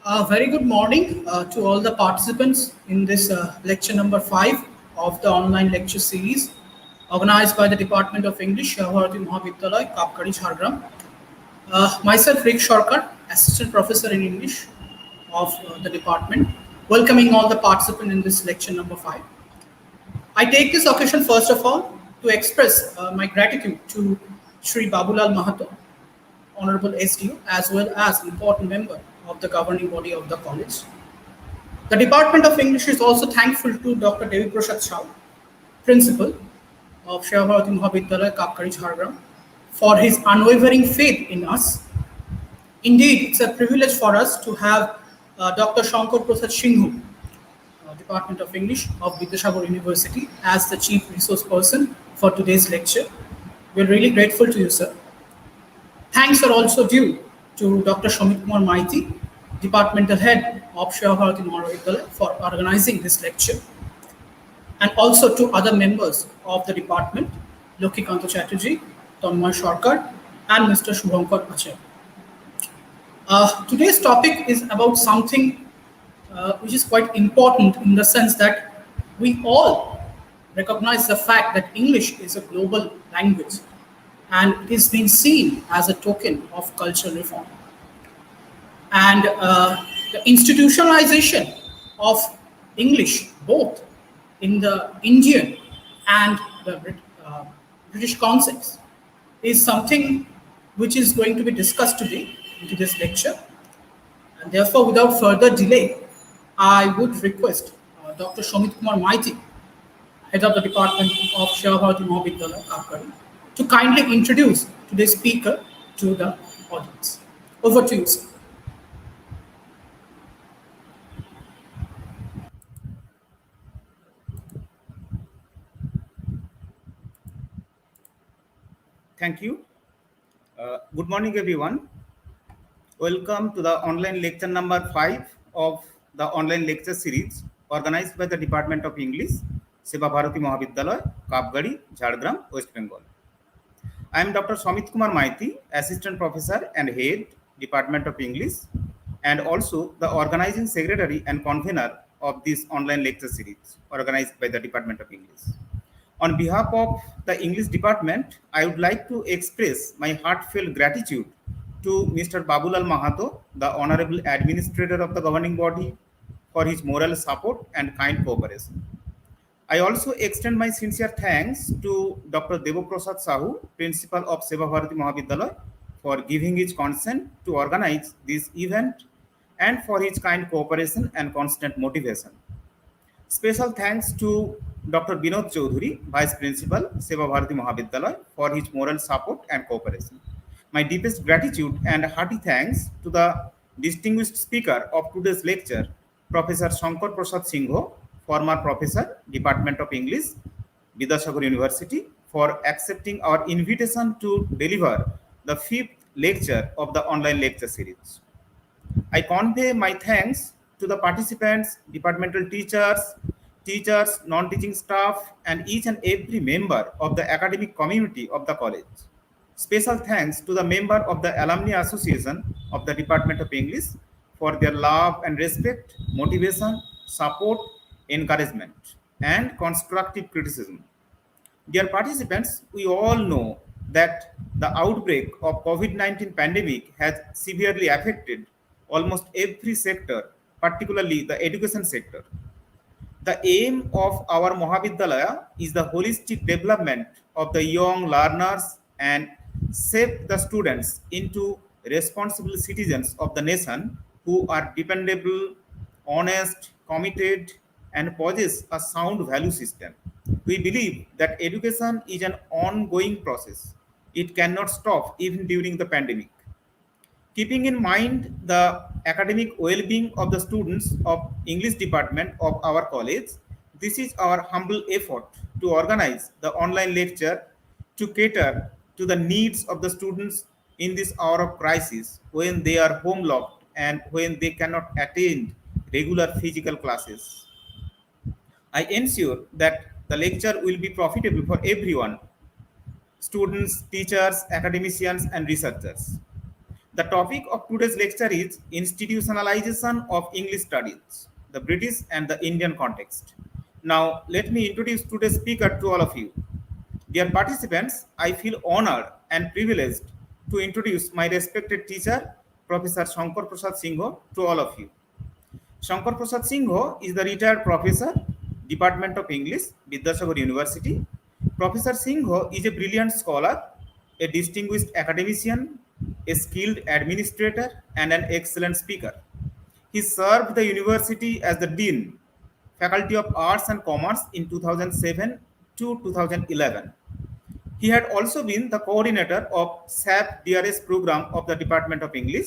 Very good morning to all the participants in this lecture number 5 of the online lecture series organized by the Department of English, Bharati Mahavidyalaya, Kapkari, Jhargram. Myself, Rick Shorkar, Assistant Professor in English of the department, welcoming all the participants in this lecture number 5. I take this occasion, first of all, to express my gratitude to Sri Babulal Mahato, Honorable SDU, as well as important member of the governing body of the college. The Department of English is also thankful to Dr. Devi Prasad Shah, Principal of Bharati Mahavidyalaya, Kapkari, Jhargram, for his unwavering faith in us. Indeed, it's a privilege for us to have Dr. Sankar Prasad Singha, Department of English of Vidyasagar University, as the chief resource person for today's lecture. We're really grateful to you, sir. Thanks are also due to Dr. Shomit Kumar Maiti, Departmental Head of Bharati Mahavidyalaya, for organizing this lecture, and also to other members of the department, Lokikanta Chatterjee, Tanmay Sarkar, and Mr. Shubhankar Acharya. Today's topic is about something which is quite important in the sense that we all recognize the fact that English is a global language and it is being seen as a token of cultural reform. And the institutionalization of English, both in the Indian and the British concepts, is something which is going to be discussed today into this lecture. And therefore, without further delay, I would request Dr. Shomit Kumar Maiti, Head of the Department of Bharati Mahavidyalaya, Kapkari, to kindly introduce today's speaker to the audience. Over to you, sir. Thank you. Good morning, everyone. Welcome to the online lecture number 5 of the online lecture series organized by the Department of English, Seva Bharati Mahavidyalaya, Kapgadi, Jhargram, West Bengal. I am Dr. Shomit Kumar Maiti, Assistant Professor and Head, Department of English, and also the organizing secretary and convener of this online lecture series organized by the Department of English. On behalf of the English department, I would like to express my heartfelt gratitude to Mr. Babulal Mahato, the Honorable Administrator of the governing body, for his moral support and kind cooperation. I also extend my sincere thanks to Dr. Devoprasad Sahu, Principal of Seva Bharati Mahavidyalaya, for giving his consent to organize this event and for his kind cooperation and constant motivation. Special thanks to Dr. Binod Chaudhuri, Vice Principal, Seva Bharati Mahavidyalaya, for his moral support and cooperation. My deepest gratitude and hearty thanks to the distinguished speaker of today's lecture, Professor Sankar Prasad Singha, former Professor, Department of English, Vidyasagar University, for accepting our invitation to deliver the 5th lecture of the online lecture series. I convey my thanks to the participants, departmental teachers, non-teaching staff, and each and every member of the academic community of the college. Special thanks to the member of the Alumni Association of the Department of English for their love and respect, motivation, support, encouragement, and constructive criticism. Dear participants, we all know that the outbreak of COVID-19 pandemic has severely affected almost every sector, particularly the education sector. The aim of our Mahavidyalaya is the holistic development of the young learners and shape the students into responsible citizens of the nation who are dependable, honest, committed, and possess a sound value system. We believe that education is an ongoing process. It cannot stop even during the pandemic. Keeping in mind the academic well-being of the students of English department of our college, this is our humble effort to organize the online lecture to cater to the needs of the students in this hour of crisis when they are home locked and when they cannot attend regular physical classes. I ensure that the lecture will be profitable for everyone, students, teachers, academicians, and researchers. The topic of today's lecture is Institutionalization of English Studies, the British and the Indian context. Now, let me introduce today's speaker to all of you. Dear participants, I feel honored and privileged to introduce my respected teacher, Professor Sankar Prasad Singha, to all of you. Shankar Prasad Singha is the retired professor, Department of English, Vidyasagar University. Professor Singha is a brilliant scholar, a distinguished academician, a skilled administrator, and an excellent speaker. He served the university as the Dean, Faculty of Arts and Commerce in 2007 to 2011. He had also been the coordinator of SAP DRS program of the Department of English,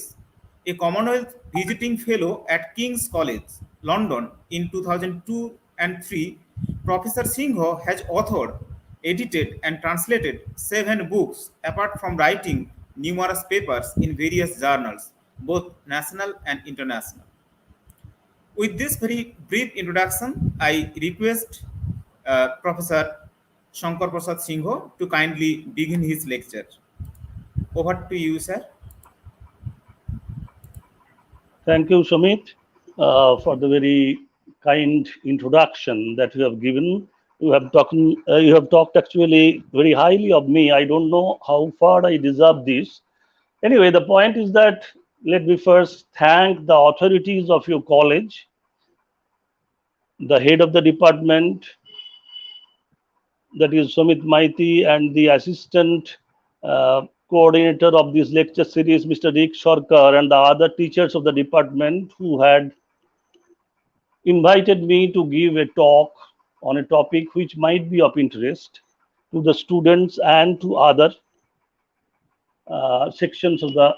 a Commonwealth visiting fellow at King's College, London in 2002 and 3. Professor Singha has authored, edited, and translated 7 books, apart from writing numerous papers in various journals, both national and international. With this very brief introduction, I request Professor Shankar Prasad Singha to kindly begin his lecture. Over to you, sir. Thank you, Sumit, for the very kind introduction that you have given. You have talked actually very highly of me. I don't know how far I deserve this. Anyway, the point is that let me first thank the authorities of your college, the head of the department, that is Sumit Maiti, and the assistant coordinator of this lecture series, Mr. Rick Sarkar, and the other teachers of the department who had invited me to give a talk on a topic which might be of interest to the students and to other sections of the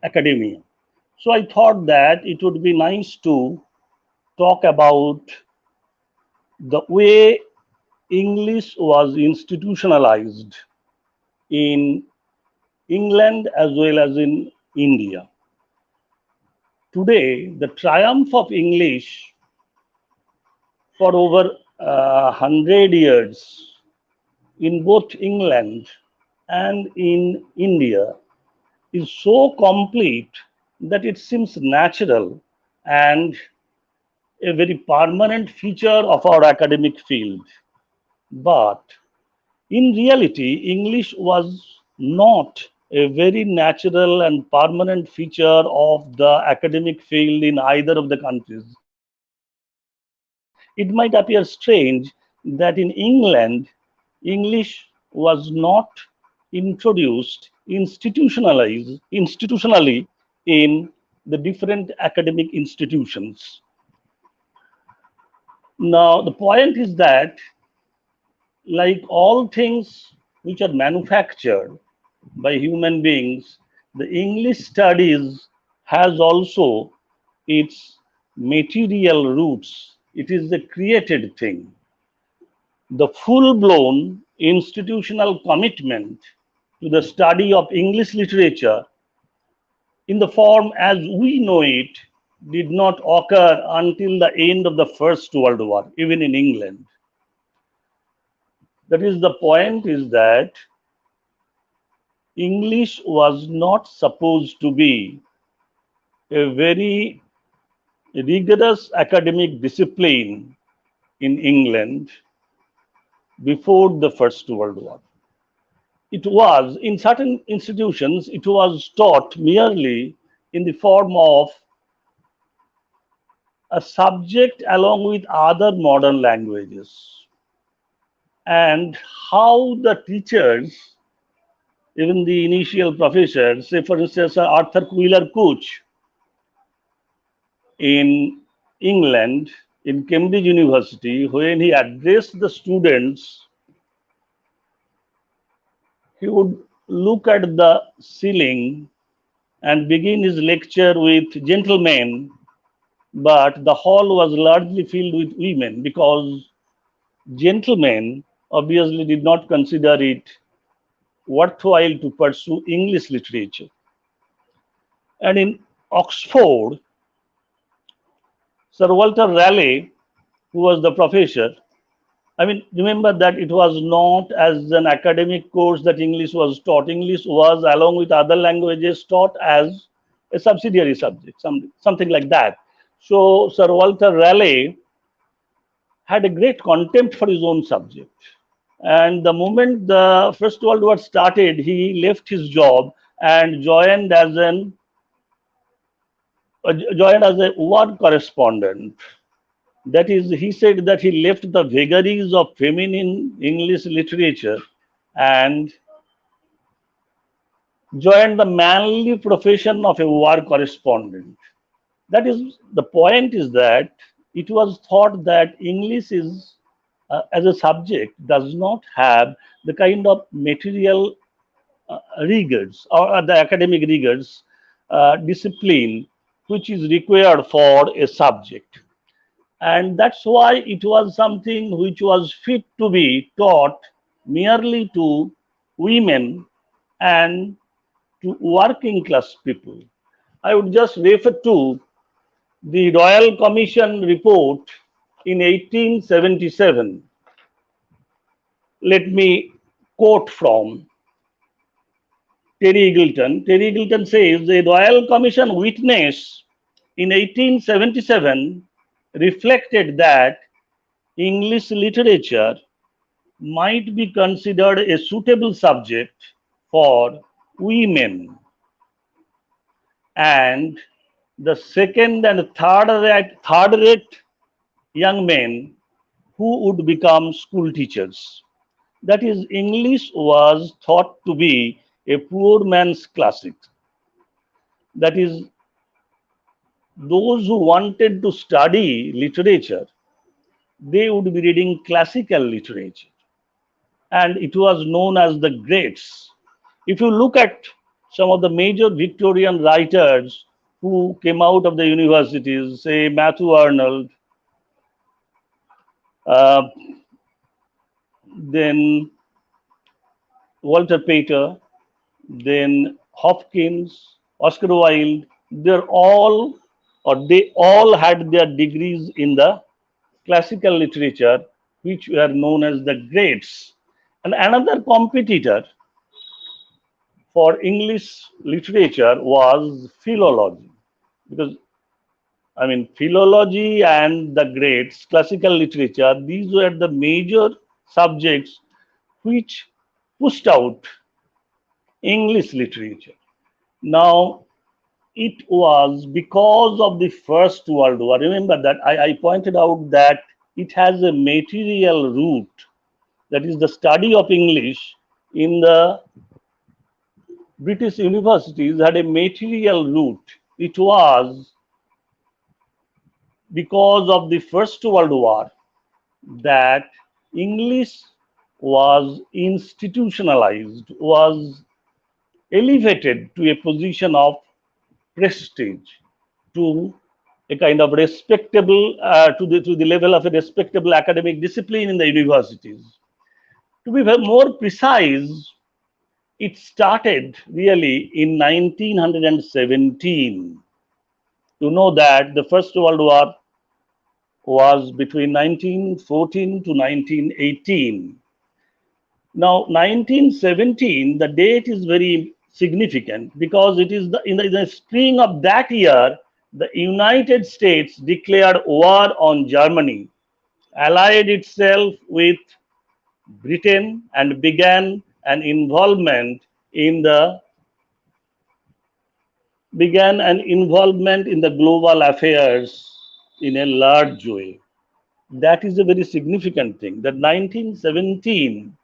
academia. So I thought that it would be nice to talk about the way English was institutionalized in England as well as in India. Today, the triumph of English for over 100 years in both England and in India is so complete that it seems natural and a very permanent feature of our academic field. But in reality, English was not a very natural and permanent feature of the academic field in either of the countries. It might appear strange that in England, English was not introduced institutionally in the different academic institutions. Now, the point is that, like all things which are manufactured by human beings, the English studies has also its material roots. It is a created thing. The full-blown institutional commitment to the study of English literature in the form as we know it did not occur until the end of the First World War, even in England. That is, the point is that English was not supposed to be a very rigorous academic discipline in England before the First World War. It was, in certain institutions, it was taught merely in the form of a subject along with other modern languages. And how the teachers, even the initial professors, say for instance, Arthur Quiller Couch in England, in Cambridge University, when he addressed the students, he would look at the ceiling and begin his lecture with gentlemen, but the hall was largely filled with women because gentlemen obviously did not consider it worthwhile to pursue English literature. And in Oxford, Sir Walter Raleigh, who was the professor, I mean, remember that it was not as an academic course that English was taught. English was, along with other languages, taught as a subsidiary subject, something like that. So Sir Walter Raleigh had a great contempt for his own subject. And the moment the First World War started, he left his job and joined as a war correspondent. That is, he said that he left the vagaries of feminine English literature and joined the manly profession of a war correspondent. That is, the point is that it was thought that English is, as a subject, does not have the kind of material rigors or the academic rigors, discipline, which is required for a subject. And that's why it was something which was fit to be taught merely to women and to working class people. I would just refer to the Royal Commission report in 1877. Let me quote from Terry Eagleton. Terry Eagleton says the Royal Commission witness in 1877 reflected that English literature might be considered a suitable subject for women, and the second and third rate young men who would become school teachers. That is, English was thought to be a poor man's classic. That is, those who wanted to study literature, they would be reading classical literature. And it was known as the greats. If you look at some of the major Victorian writers who came out of the universities, say Matthew Arnold, uh, then Walter Pater, then Hopkins, Oscar Wilde, they all had their degrees in the classical literature, which were known as the greats. And another competitor for English literature was philology, because I mean, philology and the greats, classical literature, these were the major subjects which pushed out English literature. Now, it was because of the First World War. Remember that I pointed out that it has a material root, that is, the study of English in the British universities had a material root. It was because of the First World War that English was institutionalized, was elevated to a position of prestige, to a kind of respectable, to the level of a respectable academic discipline in the universities. To be more precise, it started really in 1917. You know that the First World War was between 1914 to 1918. Now, 1917, the date is very significant because it is in the spring of that year, the United States declared war on Germany, allied itself with Britain, and began an involvement in the global affairs in a large way. That is a very significant thing. That 1917,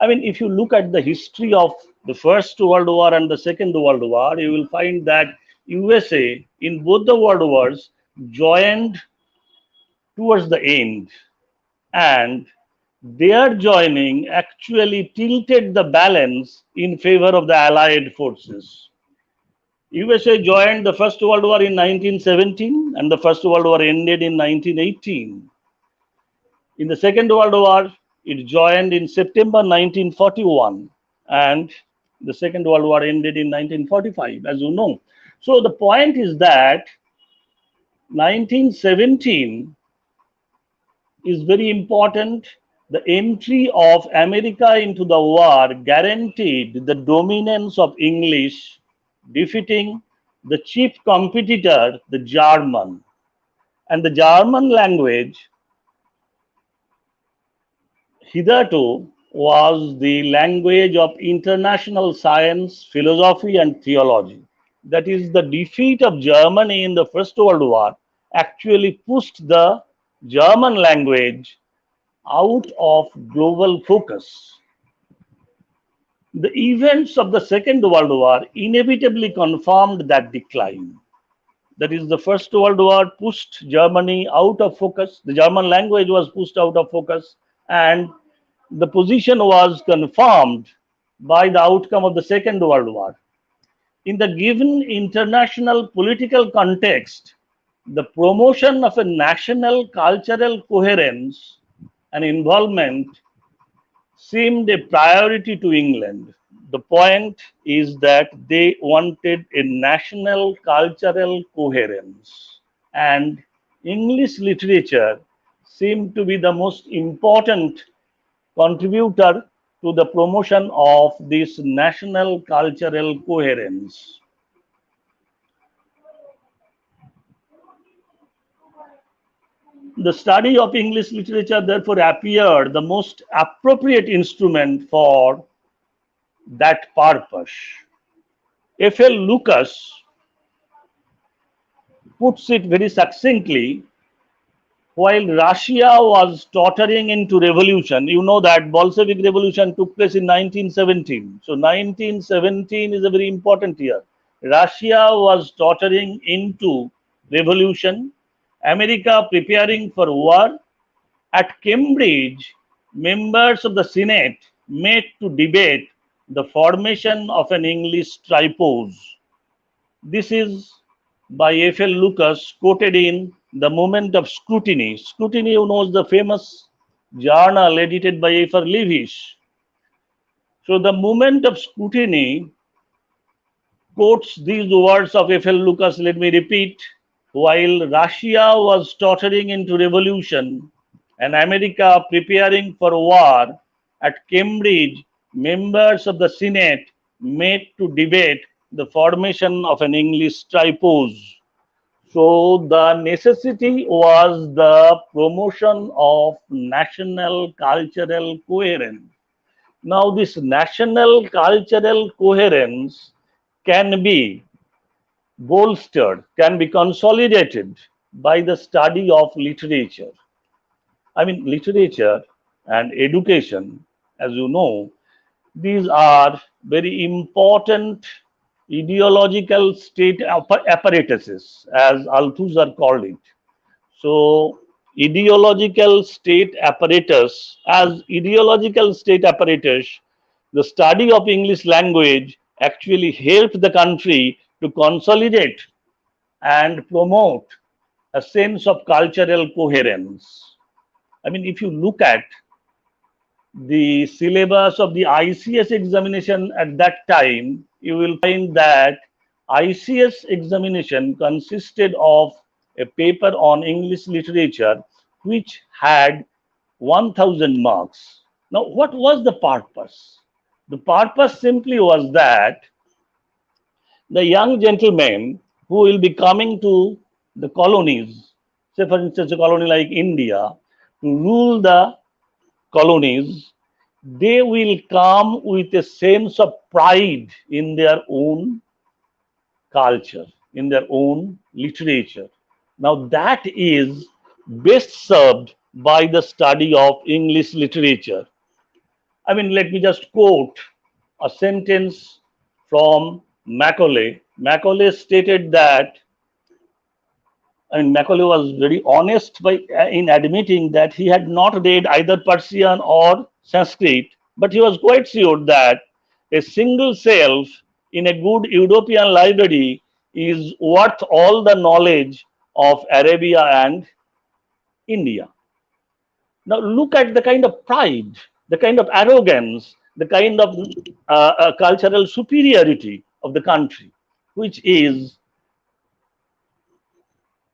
I mean, if you look at the history of the First World War and the Second World War, you will find that USA in both the world wars joined towards the end, and their joining actually tilted the balance in favor of the Allied forces. USA joined the First World War in 1917, and the First World War ended in 1918. In the Second World War, it joined in September 1941, and the Second World War ended in 1945, as you know. So the point is that 1917 is very important, The entry of America into the war guaranteed the dominance of English, defeating the chief competitor, the German. And the German language hitherto was the language of international science, philosophy, and theology. That is, the defeat of Germany in the First World War actually pushed the German language out of global focus. The events of the Second World War inevitably confirmed that decline. That is, the First World War pushed Germany out of focus, the German language was pushed out of focus, and the position was confirmed by the outcome of the Second World War. In the given international political context, the promotion of a national cultural coherence and involvement seemed a priority to England. The point is that they wanted a national cultural coherence, and English literature seemed to be the most important contributor to the promotion of this national cultural coherence. The study of English literature therefore appeared the most appropriate instrument for that purpose. F.L. Lucas puts it very succinctly. While Russia was tottering into revolution, you know that Bolshevik revolution took place in 1917. So 1917 is a very important year. Russia was tottering into revolution, America preparing for war. At Cambridge, members of the Senate met to debate the formation of an English tripos. This is by F.L. Lucas, quoted in The Moment of Scrutiny. Scrutiny, you know, is the famous journal edited by F.R. Leavish. So, The Moment of Scrutiny quotes these words of F.L. Lucas. Let me repeat. While Russia was tottering into revolution and America preparing for war, at Cambridge, members of the Senate met to debate the formation of an English tripos. So the necessity was the promotion of national cultural coherence. Now, this national cultural coherence can be bolstered, can be consolidated by the study of literature. I mean, literature and education, as you know, these are very important ideological state apparatuses, as Althusser called it. So, ideological state apparatus, as ideological state apparatus, the study of English language actually helped the country to consolidate and promote a sense of cultural coherence. I mean, if you look at the syllabus of the ICS examination at that time, you will find that ICS examination consisted of a paper on English literature which had 1000 marks. Now, what was the purpose? The purpose simply was that the young gentlemen who will be coming to the colonies, say for instance, a colony like India, to rule the colonies, they will come with a sense of pride in their own culture, in their own literature. Now, that is best served by the study of English literature. I mean, let me just quote a sentence from Macaulay. Macaulay stated that, I mean, Macaulay was very honest in admitting that he had not read either Persian or Sanskrit, but he was quite sure that a single shelf in a good European library is worth all the knowledge of Arabia and India. Now, look at the kind of pride, the kind of arrogance, the kind of cultural superiority of the country, which is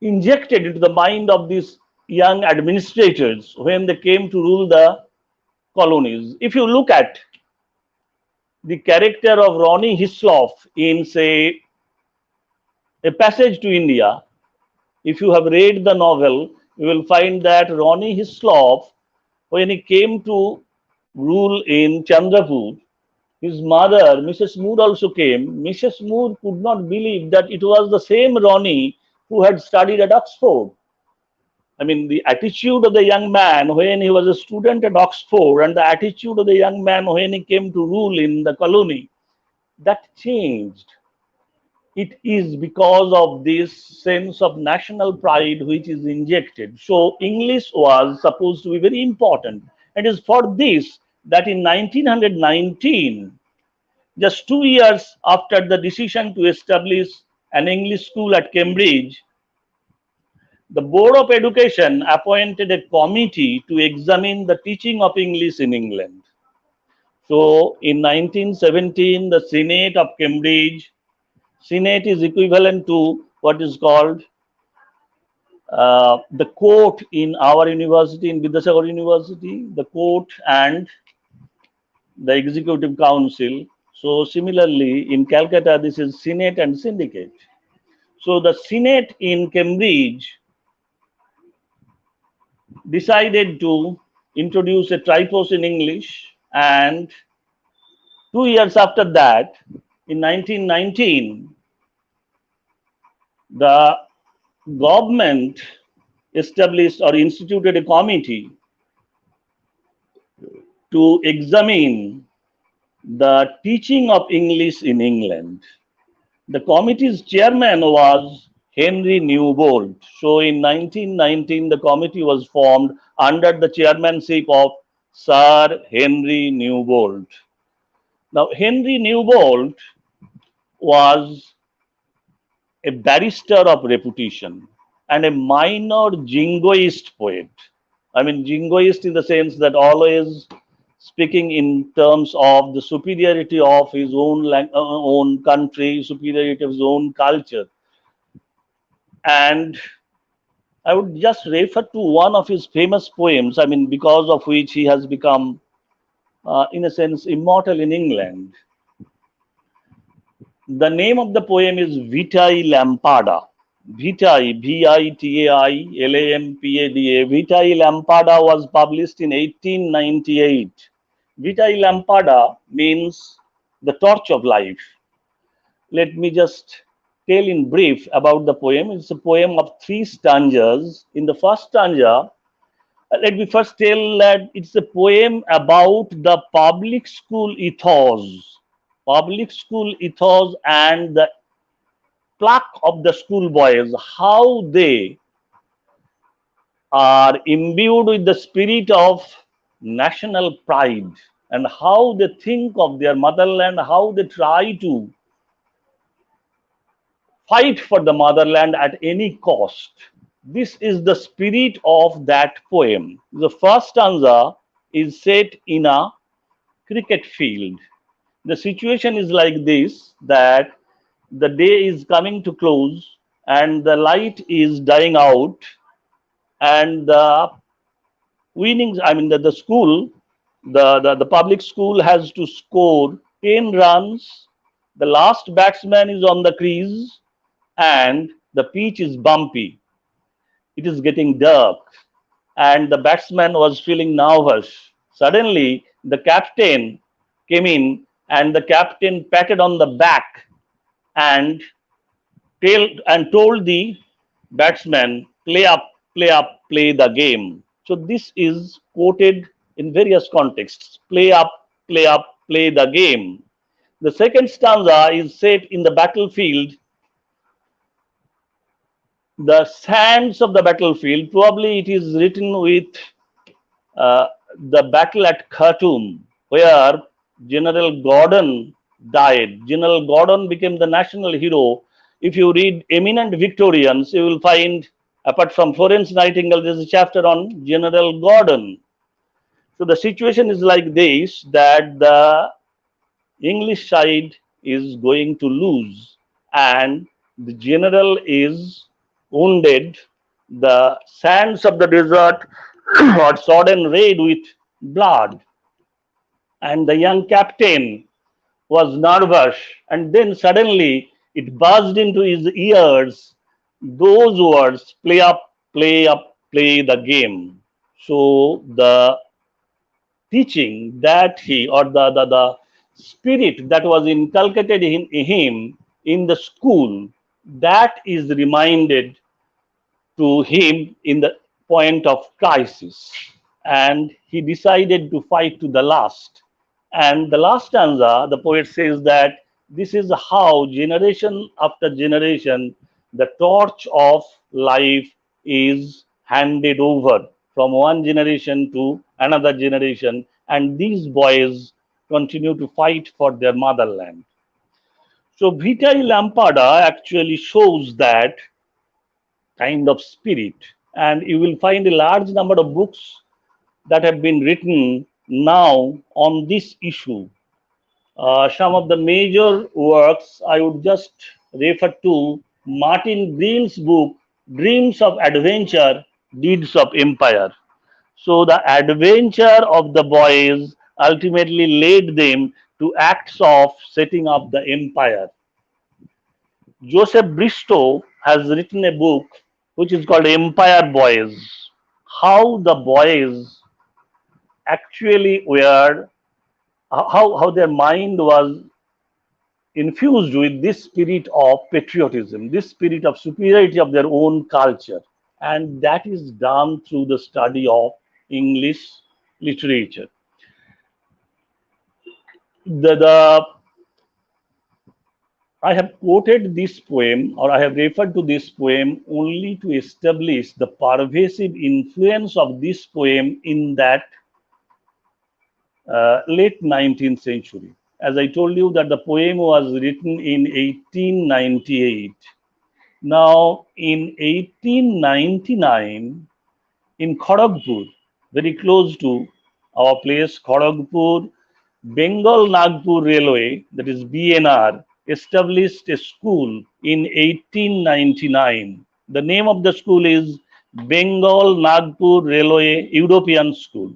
injected into the mind of these young administrators when they came to rule the colonies. If you look at the character of Ronnie Hislop in, say, A Passage to India, if you have read the novel, you will find that Ronnie Hislop, when he came to rule in Chandrapur, his mother, Mrs. Moore, also came. Mrs. Moore could not believe that it was the same Ronnie who had studied at Oxford. I mean, the attitude of the young man when he was a student at Oxford and the attitude of the young man when he came to rule in the colony, that changed. It is because of this sense of national pride which is injected. So, English was supposed to be very important. And it is for this that in 1919, just 2 years after the decision to establish an English school at Cambridge, the Board of Education appointed a committee to examine the teaching of English in England. So in 1917, the Senate of Cambridge, Senate is equivalent to what is called the court in our university, in Vidyasagar University, the court and the executive council. So similarly, in Calcutta, this is Senate and syndicate. So the Senate in Cambridge decided to introduce a tripos in English, and 2 years after that, in 1919, the government established or instituted a committee to examine the teaching of English in England. The committee's chairman was Henry Newbolt. So in 1919, the committee was formed under the chairmanship of Sir Henry Newbolt. Now, Henry Newbolt was a barrister of reputation and a minor jingoist poet. I mean, jingoist in the sense that always speaking in terms of the superiority of his own country, superiority of his own culture. And I would just refer to one of his famous poems, I mean, because of which he has become, in a sense, immortal in England. The name of the poem is Vitae Lampada. Vitae, Vitailampada. Vitae Lampada was published in 1898. Vitae Lampada means the torch of life. Let me just tell in brief about the poem. It's a poem of 3 stanzas. In the first stanza, let me first tell that it's a poem about the public school ethos. Public school ethos and the pluck of the schoolboys, how they are imbued with the spirit of national pride and how they think of their motherland, how they try to fight for the motherland at any cost. This is the spirit of that poem. The first stanza is set in a cricket field. The situation is like this, that the day is coming to close and the light is dying out, and the winnings, I mean the school, the public school has to score 10 runs. The last batsman is on the crease and the pitch is bumpy. It is getting dark and the batsman was feeling nervous. Suddenly, the captain came in and the captain patted on the back and told the batsman, play up, play the game. So this is quoted in various contexts. Play up, play the game. The second stanza is set in the battlefield, the sands of the battlefield. Probably it is written with the battle at Khartoum, where General Gordon died. General Gordon became the national hero. If you read Eminent Victorians, you will find, apart from Florence Nightingale, there's a chapter on General Gordon. So the situation is like this, that the English side is going to lose and the general is wounded. The sands of the desert are sodden red with blood. and the young captain was nervous, and then suddenly it buzzed into his ears those words, play up, play the game. So the teaching that he, or the spirit that was inculcated in him in the school, that is reminded to him in the point of crisis, and he decided to fight to the last. And the last stanza, the poet says that this is how generation after generation the torch of life is handed over from one generation to another generation, and these boys continue to fight for their motherland. So Vitae Lampada actually shows that kind of spirit. And you will find a large number of books that have been written now on this issue. Some of the major works I would just refer to Martin Green's book, Dreams of Adventure, Deeds of Empire. So the adventure of the boys ultimately led them to acts of setting up the empire. Joseph Bristow has written a book which is called Empire Boys. How the boys actually were, how their mind was infused with this spirit of patriotism, this spirit of superiority of their own culture. And that is done through the study of English literature. The I have quoted this poem, or I have referred to this poem only to establish the pervasive influence of this poem in that late 19th century. As I told you that the poem was written in 1898. Now, in 1899, in Kharagpur, very close to our place, Kharagpur, Bengal Nagpur Railway, that is BNR, established a school in 1899. The name of the school is Bengal Nagpur Railway European School.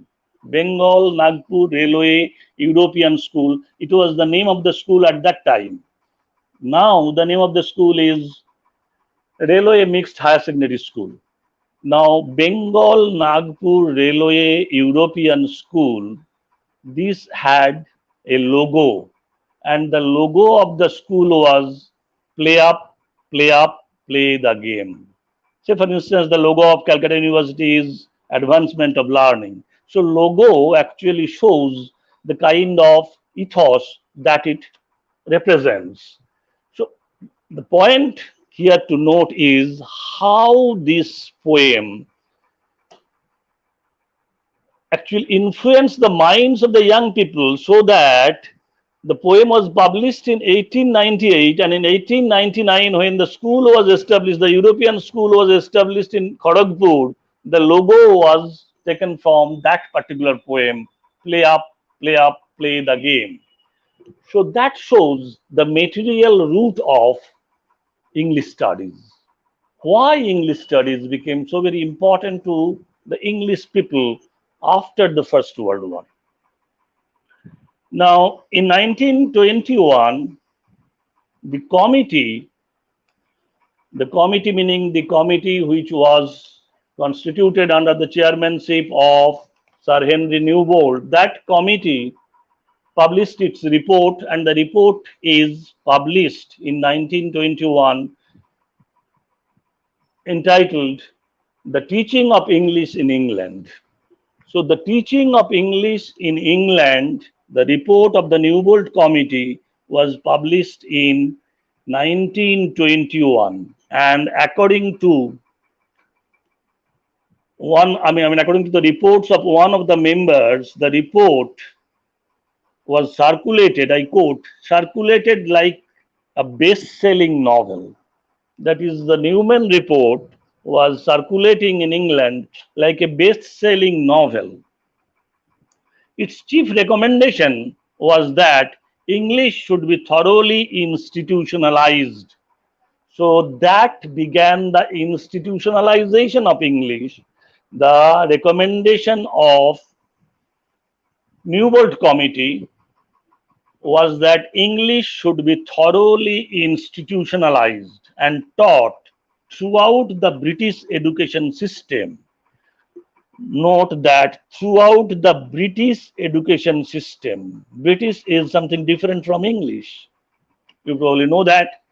Bengal Nagpur Railway European School. It was the name of the school at that time. Now the name of the school is Railway Mixed Higher Secondary School. Now Bengal Nagpur Railway European School, this had a logo, and the logo of the school was play up, play up, play the game. Say, for instance, the logo of Calcutta University is advancement of learning. So, logo actually shows the kind of ethos that it represents. So, the point here to note is how this poem actually influenced the minds of the young people, so that the poem was published in 1898, and in 1899, when the school was established, the European school was established in Kharagpur, the logo was taken from that particular poem, play up, play up, play the game. So that shows the material root of English studies. Why English studies became so very important to the English people after the First World War. Now, in 1921, the committee meaning the committee which was constituted under the chairmanship of Sir Henry Newbold, that committee published its report, and the report is published in 1921, entitled The Teaching of English in England. So the teaching of English in England, the report of the Newbold Committee, was published in 1921. And according to according to the reports of one of the members, the report was circulated, I quote, circulated like a best-selling novel. That is, the Newman report was circulating in England like a best-selling novel. Its chief recommendation was that English should be thoroughly institutionalized. So that began the institutionalization of English. The recommendation of Newbold Committee was that English should be thoroughly institutionalized and taught throughout the British education system. Note that throughout the British education system, British is something different from English. You probably know that.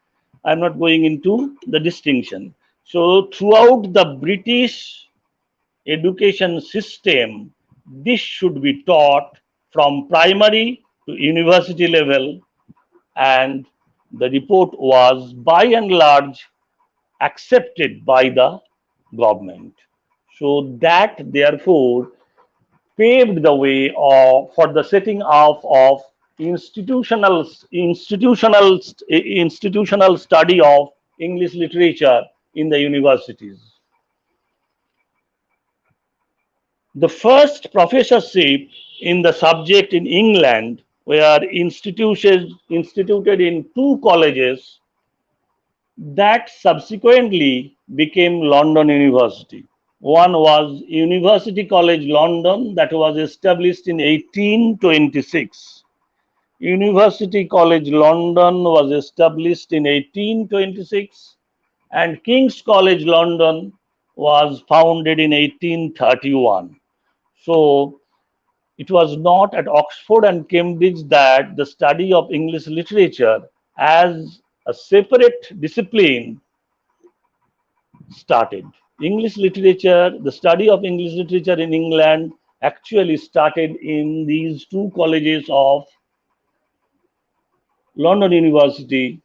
I'm not going into the distinction. So, throughout the British education system, this should be taught from primary to university level, and the report was by and large accepted by the government. So that therefore paved the way for the setting up of institutional study of English literature in the universities. The first professorship in the subject in England were instituted in two colleges that subsequently became London University. One was University College London, that was established in 1826. University College London was established in 1826, and King's College London was founded in 1831. So it was not at Oxford and Cambridge that the study of English literature as a separate discipline started. English literature, the study of English literature in England actually started in these two colleges of London University.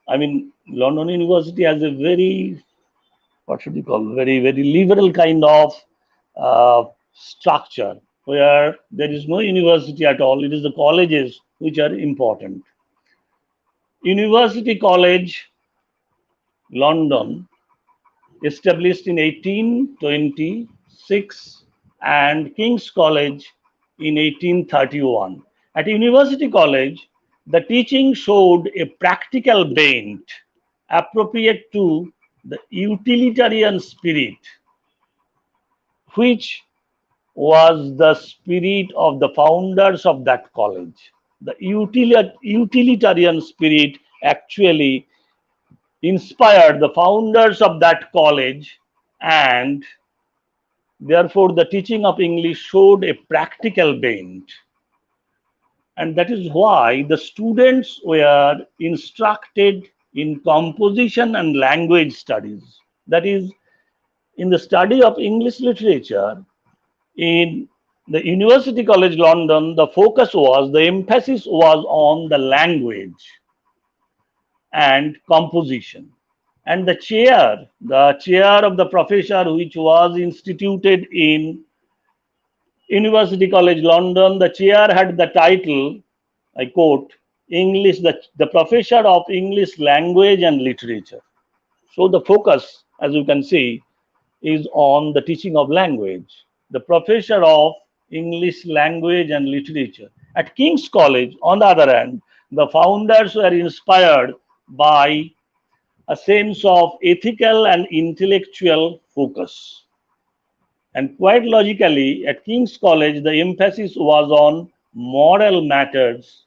I mean, London University has a very, what should you call, very liberal kind of structure where there is no university at all. It is the colleges which are important. University College London, established in 1826, and King's College in 1831. At University College, the teaching showed a practical bent appropriate to the utilitarian spirit, which was the spirit of the founders of that college. The utilitarian spirit actually inspired the founders of that college, and therefore the teaching of English showed a practical bent. And that is why the students were instructed in composition and language studies. That is, in the study of English literature, in the University College London, the emphasis was on the language and composition. And the chair of the professor, which was instituted in University College London, the chair had the title, I quote, English, the professor of English language and literature. So the focus, as you can see, is on the teaching of language. The professor of English language and literature. At King's College, on the other hand, the founders were inspired by a sense of ethical and intellectual focus. And quite logically, at King's College, the emphasis was on moral matters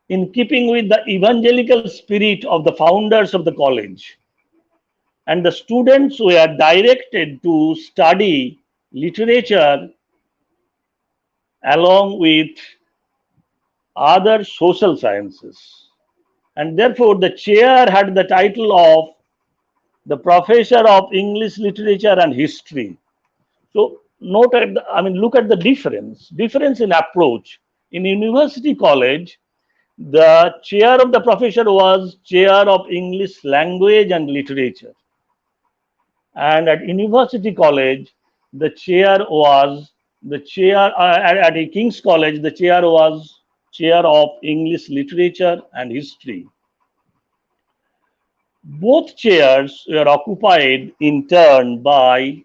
in keeping with the evangelical spirit of the founders of the college. And the students were directed to study literature along with other social sciences. And therefore, the chair had the title of the professor of English literature and history. So look at the difference in approach. In University College, the chair of the professor was chair of English language and literature. And at University College, the chair was at a King's College, the chair was chair of English literature and history. Both chairs were occupied in turn by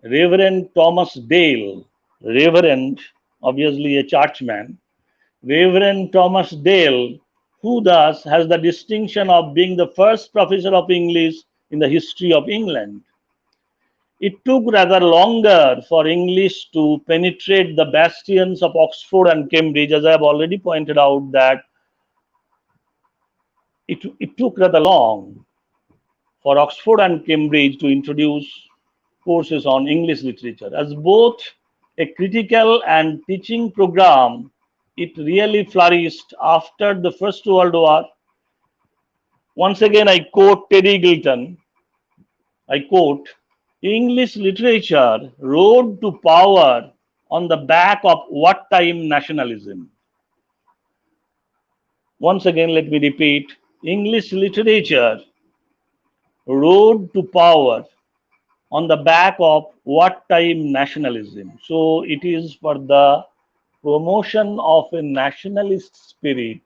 Reverend Thomas Dale, Reverend, obviously a churchman, Reverend Thomas Dale, who thus has the distinction of being the first professor of English in the history of England. it took rather longer for English to penetrate the bastions of Oxford and Cambridge, as I have already pointed out that it took rather long for Oxford and Cambridge to introduce courses on English literature. As both a critical and teaching program, it really flourished after the First World War. Once again, I quote Terry Gilton. I quote, English literature rode to power on the back of wartime nationalism. Once again, let me repeat, English literature rode to power on the back of wartime nationalism. So it is for the promotion of a nationalist spirit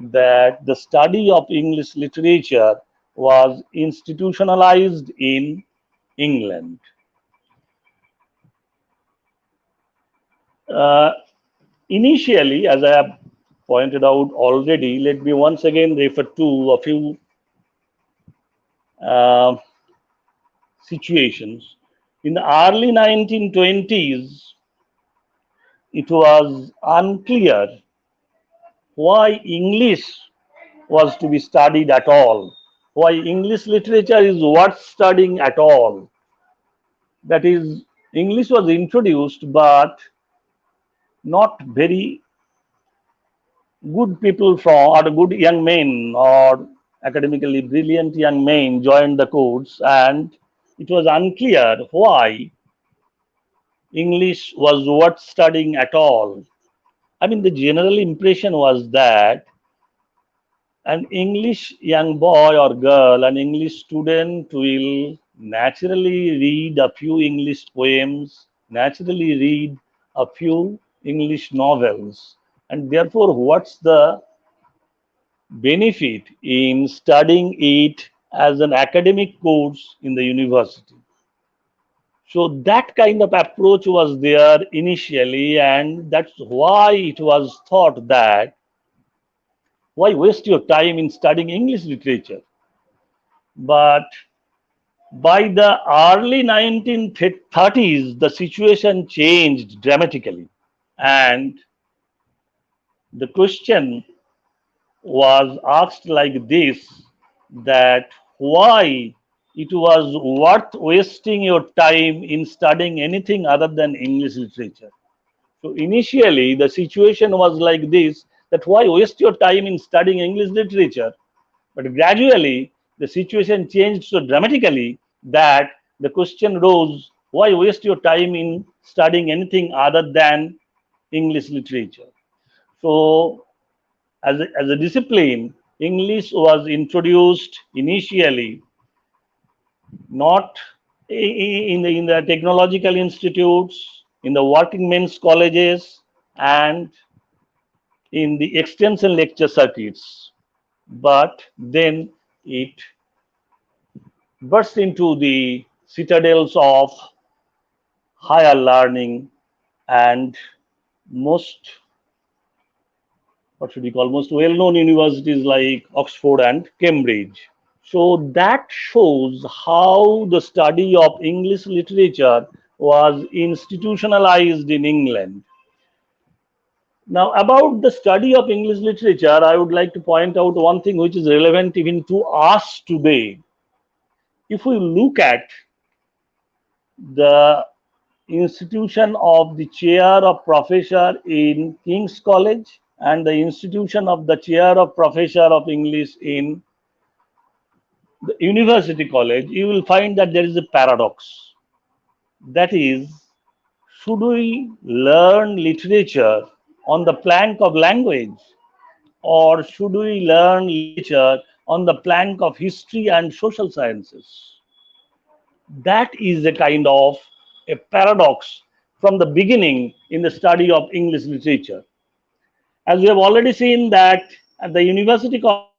that the study of English literature was institutionalized in England. Uh, Initially, as I have pointed out already, let me once again refer to a few uh, situations. In the early 1920s, it was unclear why English was to be studied at all, why English literature is worth studying at all. That is, English was introduced, but not very good people from, or good young men, or academically brilliant young men joined the course, and it was unclear why English was worth studying at all. I mean, the general impression was that an English young boy or girl, an English student will naturally read a few English poems, naturally read a few English novels. And therefore, what's the benefit in studying it as an academic course in the university? So that kind of approach was there initially, and that's why it was thought that why waste your time in studying English literature? But by the early 1930s, the situation changed dramatically. And the question was asked like this, that why it was worth wasting your time in studying anything other than English literature. So initially, the situation was like this, that why waste your time in studying English literature? But gradually, the situation changed so dramatically that the question rose, why waste your time in studying anything other than English literature? So, as a discipline, English was introduced initially not in the technological institutes, in the working men's colleges, and in the extension lecture circuits. But then it burst into the citadels of higher learning and most, what should we call, most well-known universities like Oxford and Cambridge. So that shows how the study of English literature was institutionalized in England. Now, about the study of English literature, I would like to point out one thing which is relevant even to us today. If we look at the institution of the chair of professor in King's College and the institution of the chair of professor of English in the University College, you will find that there is a paradox. That is, should we learn literature on the plank of language, or should we learn literature on the plank of history and social sciences? That is a kind of a paradox from the beginning in the study of English literature. As we have already seen that at the University College,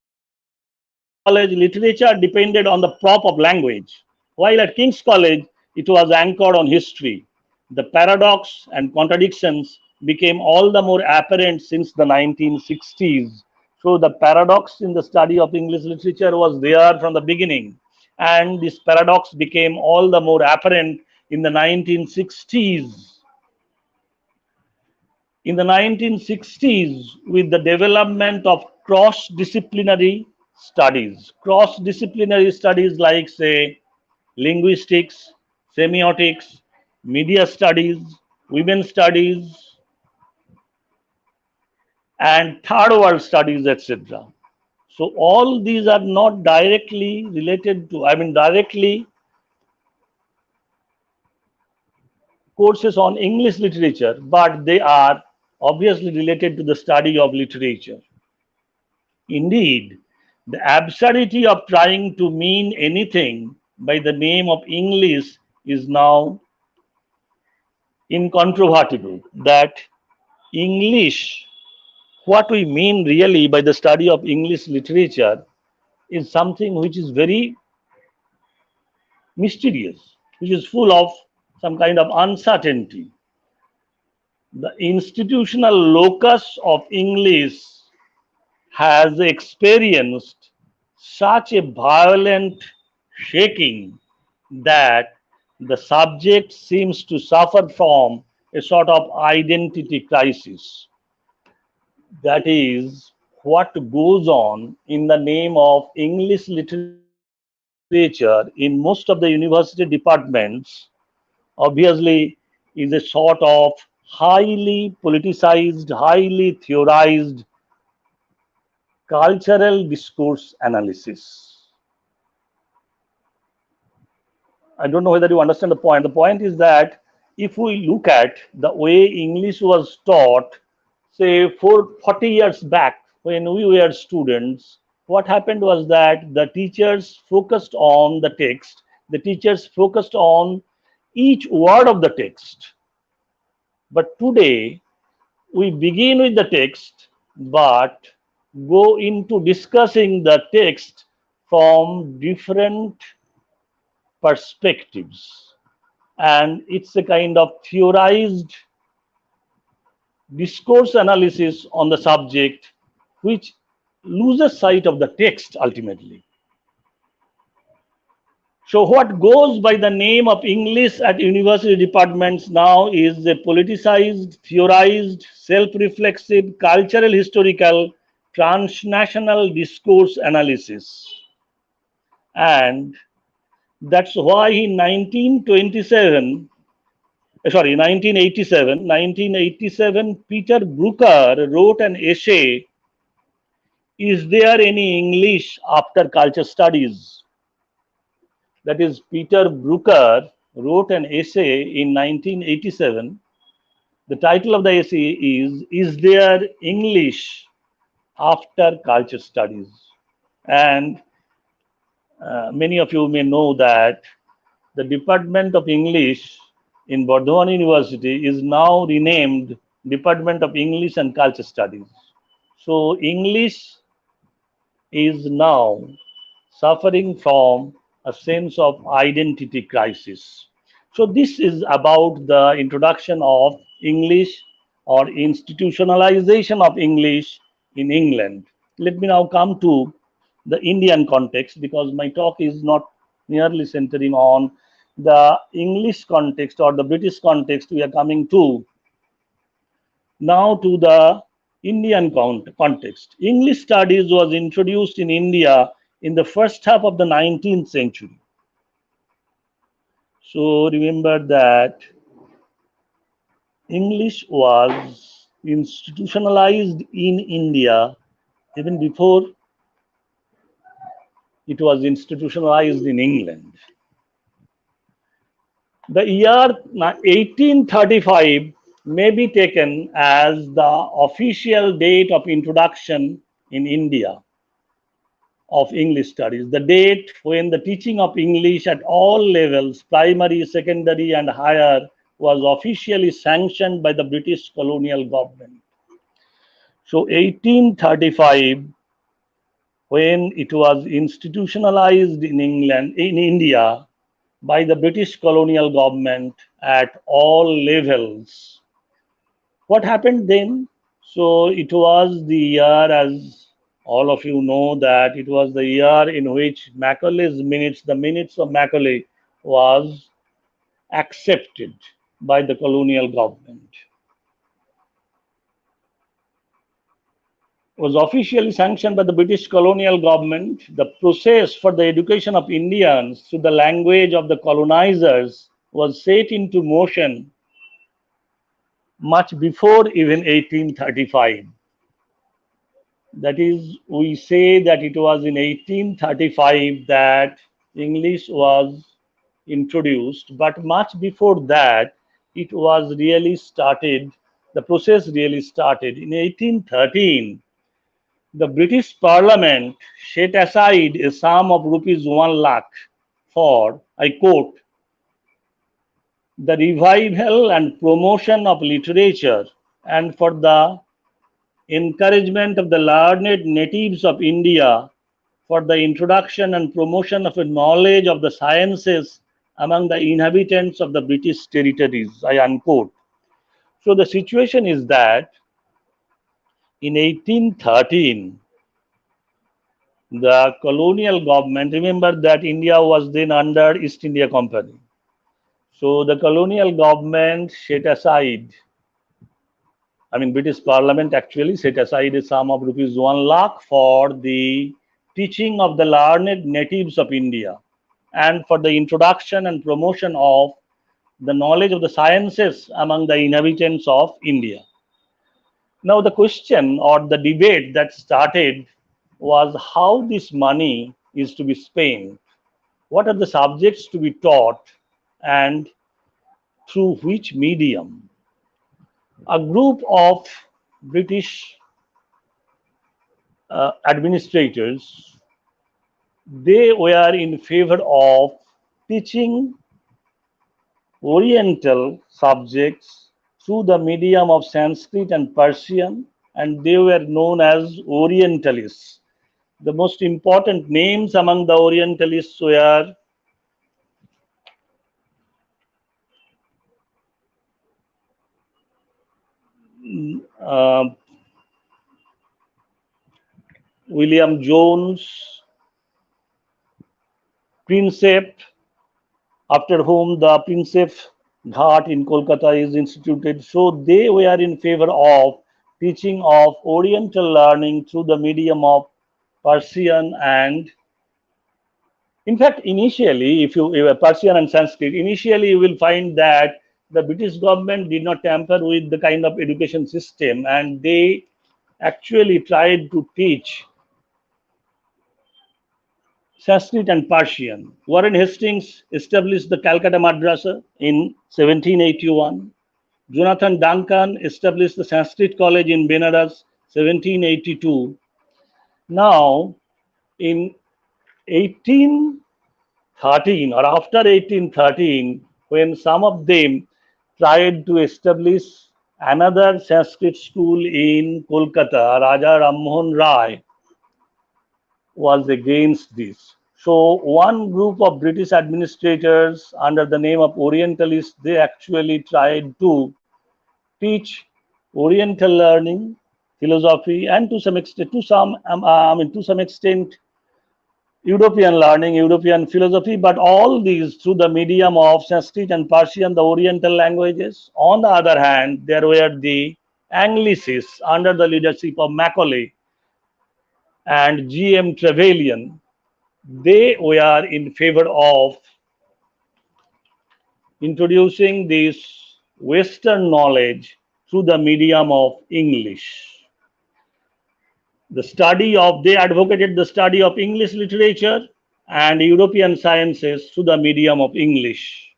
literature depended on the prop of language, while at King's College, it was anchored on history. The paradox and contradictions became all the more apparent since the 1960s. So the paradox in the study of English literature was there from the beginning. And this paradox became all the more apparent in the 1960s. In the 1960s, with the development of cross-disciplinary studies. Cross-disciplinary studies like, say, linguistics, semiotics, media studies, women studies, and third world studies, etc. So all these are not directly related to, directly courses on English literature, but they are obviously related to the study of literature. Indeed, the absurdity of trying to mean anything by the name of English is now incontrovertible. That English, what we mean really by the study of English literature, is something which is very mysterious, which is full of some kind of uncertainty. The institutional locus of English has experienced such a violent shaking that the subject seems to suffer from a sort of identity crisis. That is what goes on in the name of English literature in most of the university departments, obviously, is a sort of highly politicized, highly theorized cultural discourse analysis. I don't know whether you understand the point. The point is that if we look at the way English was taught, say, 40 years back when we were students, what happened was that the teachers focused on the text, the teachers focused on each word of the text. But today, we begin with the text, but go into discussing the text from different perspectives. And it's a kind of theorized discourse analysis on the subject, which loses sight of the text ultimately. So, what goes by the name of English at university departments now is a politicized, theorized, self reflexive, cultural, historical, transnational discourse analysis. And that's why in 1927, 1987, Peter Brooker wrote an essay, Is There Any English After Culture Studies? That is, Peter Brooker wrote an essay in 1987. The title of the essay Is There English After Culture Studies? And many of you may know that the Department of English in Bardhaman University is now renamed Department of English and Culture Studies. So English is now suffering from a sense of identity crisis. So this is about the introduction of English or institutionalization of English in England. Let me now come to the Indian context, because my talk is not merely centering on the English context or the British context. We are coming to now to the Indian context. English studies was introduced in India in the first half of the 19th century. So remember that English was institutionalized in India even before it was institutionalized in England. The year 1835 may be taken as the official date of introduction in India of English studies, the date when the teaching of English at all levels, primary, secondary, and higher, was officially sanctioned by the British colonial government. So 1835, when it was institutionalized in England, in India, by the British colonial government at all levels. What happened then? So it was the year, as All of you know that it was the year in which Macaulay's minutes, the minutes of Macaulay, was accepted by the colonial government. Was officially sanctioned by the British colonial government. The process for the education of Indians through the language of the colonizers was set into motion much before even 1835. That is, we say that it was in 1835 that English was introduced, but much before that, it was really started, the process really started. In 1813, the British Parliament set aside a sum of rupees 1 lakh for, I quote, the revival and promotion of literature and for the encouragement of the learned natives of India for the introduction and promotion of a knowledge of the sciences among the inhabitants of the British territories, I unquote. So the situation is that in 1813, the colonial government, remember that India was then under East India Company. So the colonial government set aside, British Parliament actually set aside a sum of rupees 1 lakh for the teaching of the learned natives of India and for the introduction and promotion of the knowledge of the sciences among the inhabitants of India. Now, the question or the debate that started was how this money is to be spent, what are the subjects to be taught, and through which medium. A group of British administrators, they were in favor of teaching Oriental subjects through the medium of Sanskrit and Persian, and they were known as Orientalists. The most important names among the Orientalists were uh, William Jones, Prinsep, after whom the Prinsep Ghat in Kolkata is instituted. So they were in favor of teaching of Oriental learning through the medium of Persian and, in fact, initially, if you Persian and Sanskrit, initially you will find that the British government did not tamper with the kind of education system, and they actually tried to teach Sanskrit and Persian. Warren Hastings established the Calcutta Madrasa in 1781. Jonathan Duncan established the Sanskrit College in Benares, 1782. Now, in 1813 or after 1813, when some of them tried to establish another Sanskrit school in Kolkata, Raja Rammohn Rai was against this. So one group of British administrators under the name of Orientalists, they actually tried to teach Oriental learning, philosophy, and to some extent, to some extent, European learning, European philosophy, but all these through the medium of Sanskrit and Persian, the Oriental languages. On the other hand, there were the Anglicists under the leadership of Macaulay and G.M. Trevelyan. They were in favor of introducing this Western knowledge through the medium of English. They advocated the study of English literature and European sciences through the medium of English.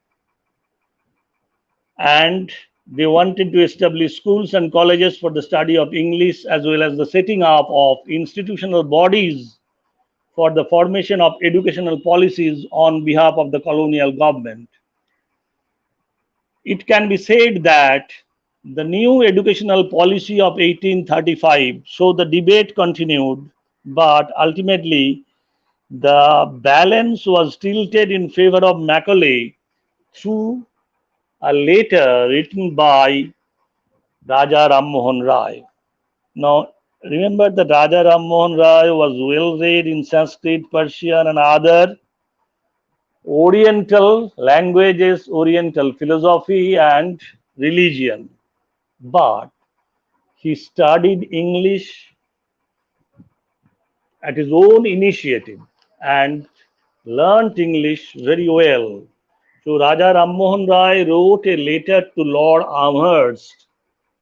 And they wanted to establish schools and colleges for the study of English, as well as the setting up of institutional bodies for the formation of educational policies on behalf of the colonial government. It can be said that the new educational policy of 1835, so the debate continued, but ultimately the balance was tilted in favor of Macaulay through a letter written by Raja Ram Mohan Rai. Now, Remember that Raja Ram Mohan Rai was well read in Sanskrit, Persian, and other Oriental languages, Oriental philosophy, and religion. But he studied English at his own initiative and learnt English very well. So Raja Ram Mohan Rai wrote a letter to Lord Amherst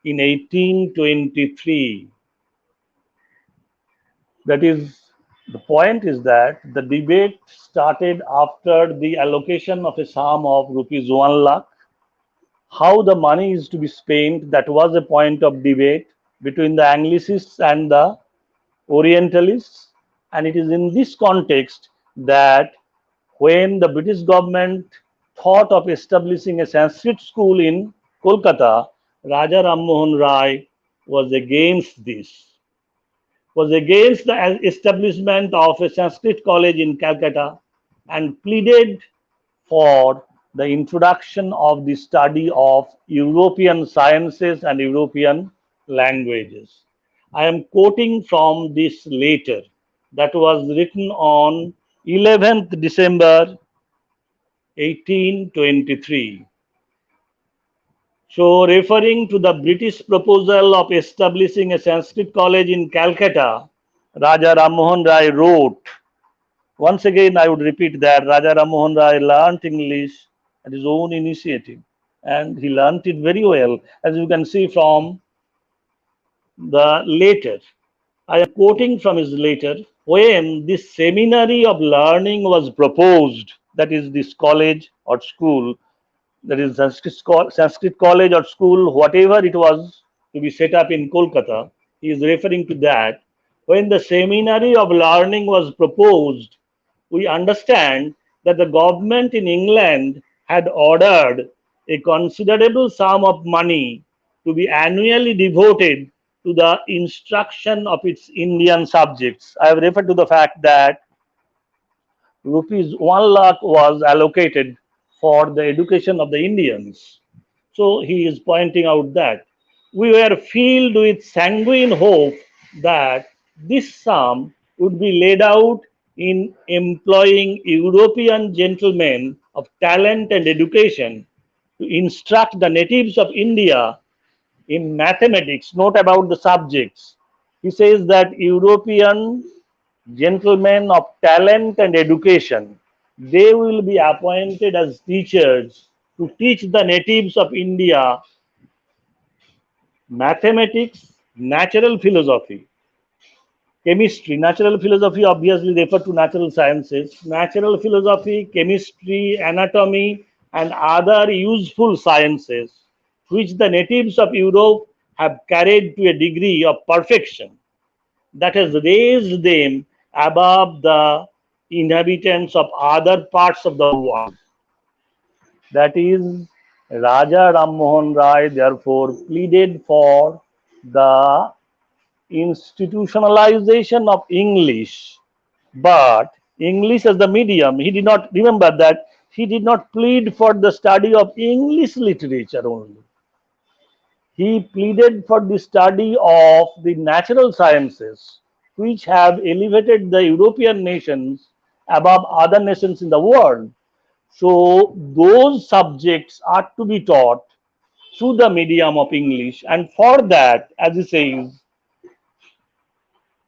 in 1823. That is, the point is that the debate started after the allocation of a sum of rupees 1 lakh. How the money is to be spent, that was a point of debate between the Anglicists and the Orientalists. And it is in this context that when the British government thought of establishing a Sanskrit school in Kolkata, Raja Ram Mohan Rai was against this, was against the establishment of a Sanskrit college in Calcutta and pleaded for the introduction of the study of European sciences and European languages. I am quoting from this letter that was written on 11th December 1823. So, referring to the British proposal of establishing a Sanskrit college in Calcutta, Raja Ram Mohan Rai wrote, once again, I would repeat that Raja Ram Mohan Rai learnt English at his own initiative and he learnt it very well, as you can see from the letter. I am quoting from his letter. When this seminary of learning was proposed, that is, this college or school, that is Sanskrit college or school, whatever it was to be set up in Kolkata, he is referring to that. When the seminary of learning was proposed, we understand that the government in England had ordered a considerable sum of money to be annually devoted to the instruction of its Indian subjects. I have referred to the fact that rupees 1 lakh was allocated for the education of the Indians. So he is pointing out that we were filled with sanguine hope that this sum would be laid out in employing European gentlemen of talent and education to instruct the natives of India in mathematics. Note about the subjects. He says that European gentlemen of talent and education, they will be appointed as teachers to teach the natives of India mathematics, natural philosophy, chemistry. Natural philosophy obviously refer to natural sciences, natural philosophy, chemistry, anatomy, and other useful sciences which the natives of Europe have carried to a degree of perfection that has raised them above the inhabitants of other parts of the world. That is, Raja Ram Mohan Rai therefore pleaded for the institutionalization of English, but English as the medium, he did not remember that he did not plead for the study of English literature only. He pleaded for the study of the natural sciences, which have elevated the European nations above other nations in the world. So, those subjects are to be taught through the medium of English, and for that, as he says,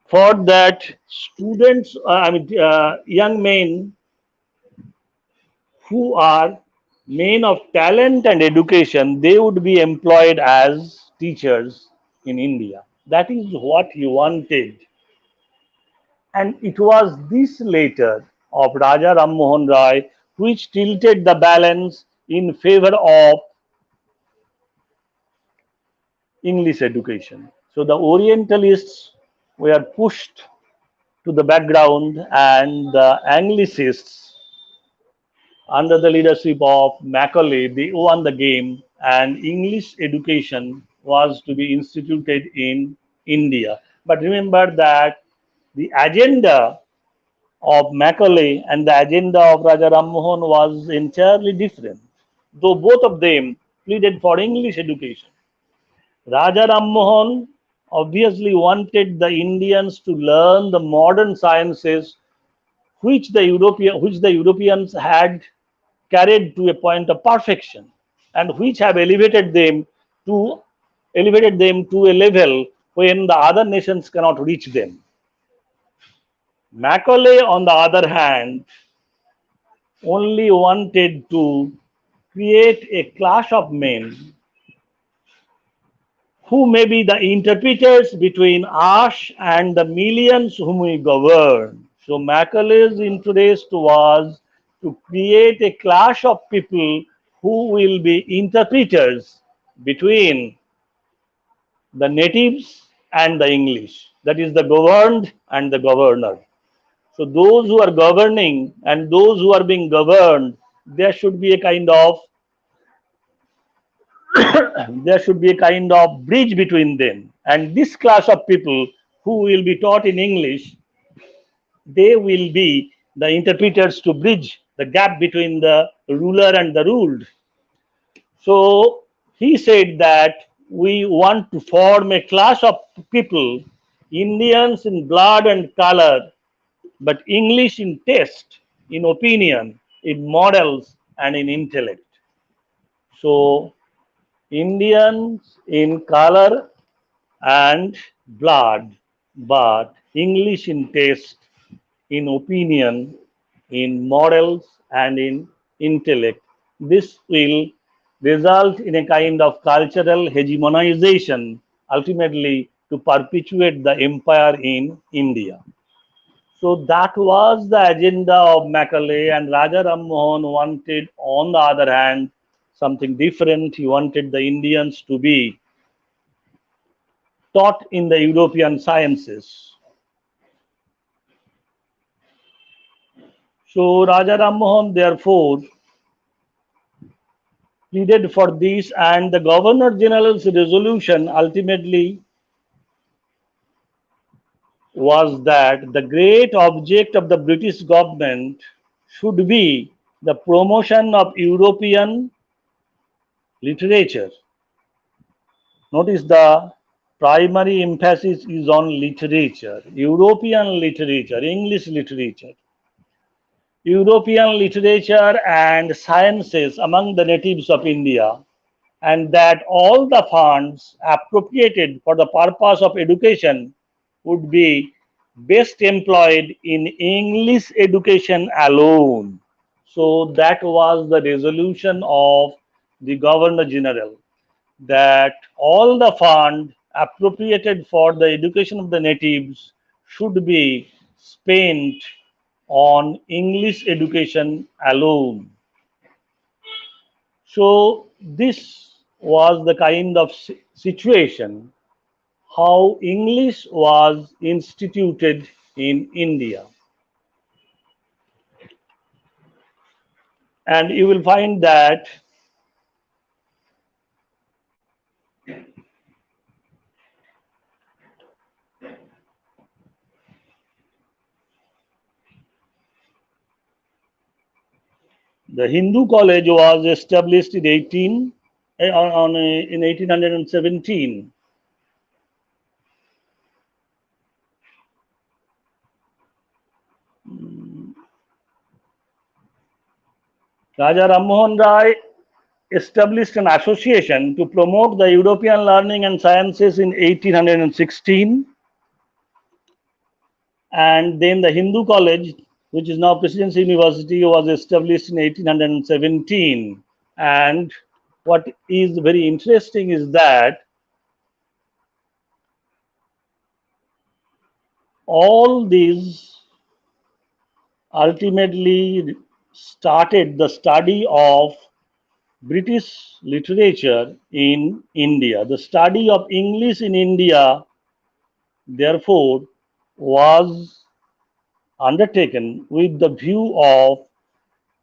for that, students, young men who are men of talent and education, they would be employed as teachers in India. That is what he wanted. And it was this letter of Raja Ram Mohan Rai which tilted the balance in favor of English education. So the Orientalists were pushed to the background and the Anglicists under the leadership of Macaulay, they won the game, and English education was to be instituted in India. But remember that the agenda of Macaulay and the agenda of Raja Ram Mohan was entirely different, though both of them pleaded for English education. Raja Ram Mohan obviously wanted the Indians to learn the modern sciences which the Europeans had carried to a point of perfection, and which have to elevated them to a level when the other nations cannot reach them. Macaulay, on the other hand, only wanted to create a class of men who may be the interpreters between us and the millions whom we govern. So Macaulay's interest was to create a class of people who will be interpreters between the natives and the English, that is the governed and the governor. So those who are governing and those who are being governed, there should be a kind of there should be a kind of bridge between them. And this class of people who will be taught in English, they will be the interpreters to bridge the gap between the ruler and the ruled. So he said that we want to form a class of people, Indians in blood and color, but English in taste, in opinion, in morals, and in intellect. So Indians in color and blood, but English in taste, in opinion, in morals, and in intellect. This will result in a kind of cultural hegemonization, ultimately to perpetuate the empire in India. So that was the agenda of Macaulay, and Raja Ram Mohan wanted, on the other hand, something different. He wanted the Indians to be taught in the European sciences. So Raja Ram Mohan therefore pleaded for this, and the Governor General's resolution ultimately was that the great object of the British government should be the promotion of European literature. Notice the primary emphasis is on literature, European literature, English literature. European literature and sciences among the natives of India, and that all the funds appropriated for the purpose of education would be best employed in English education alone. So that was the resolution of the Governor General, that all the fund appropriated for the education of the natives should be spent on English education alone. So this was the kind of situation how English was instituted in India. And you will find that the Hindu college was established in 1817. Raja Rammohan Rai established an association to promote the European learning and sciences in 1816. And then the Hindu college, which is now Presidency University, was established in 1817. And what is very interesting is that all these ultimately started the study of British literature in India. The study of English in India, therefore, was undertaken with the view of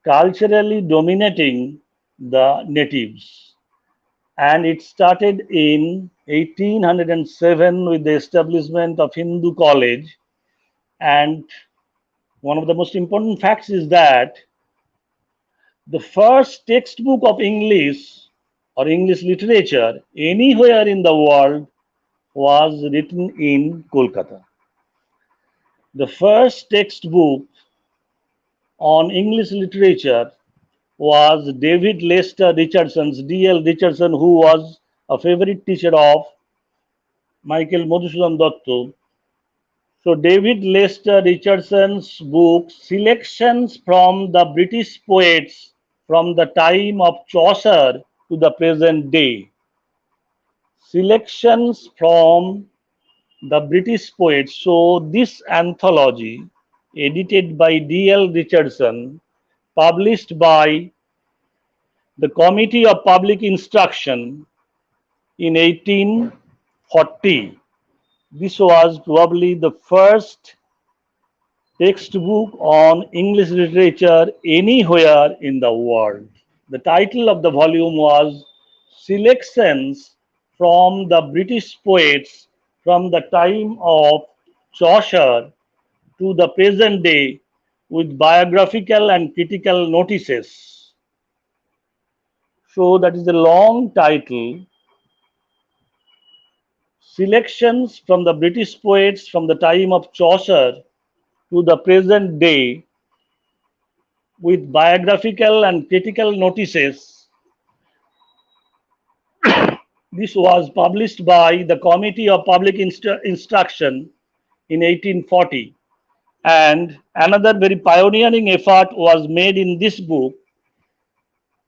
culturally dominating the natives. And it started in 1807 with the establishment of Hindu College. And one of the most important facts is that the first textbook of English or English literature anywhere in the world was written in Kolkata. The first textbook on English literature was David Lester Richardson's D.L. Richardson, who was a favorite teacher of Michael Madhusudan Dotto. So David Lester Richardson's book, Selections from the British Poets from the time of Chaucer to the present day. Selections from the British poets. So this anthology, edited by D.L. Richardson, published by the Committee of Public Instruction in 1840. This was probably the first textbook on English literature anywhere in the world. The title of the volume was Selections from the British Poets from the time of Chaucer to the present day with biographical and critical notices. So that is a long title, Selections from the British Poets from the time of Chaucer to the present day with biographical and critical notices. This was published by the Committee of Public Instruction in 1840. And another very pioneering effort was made in this book.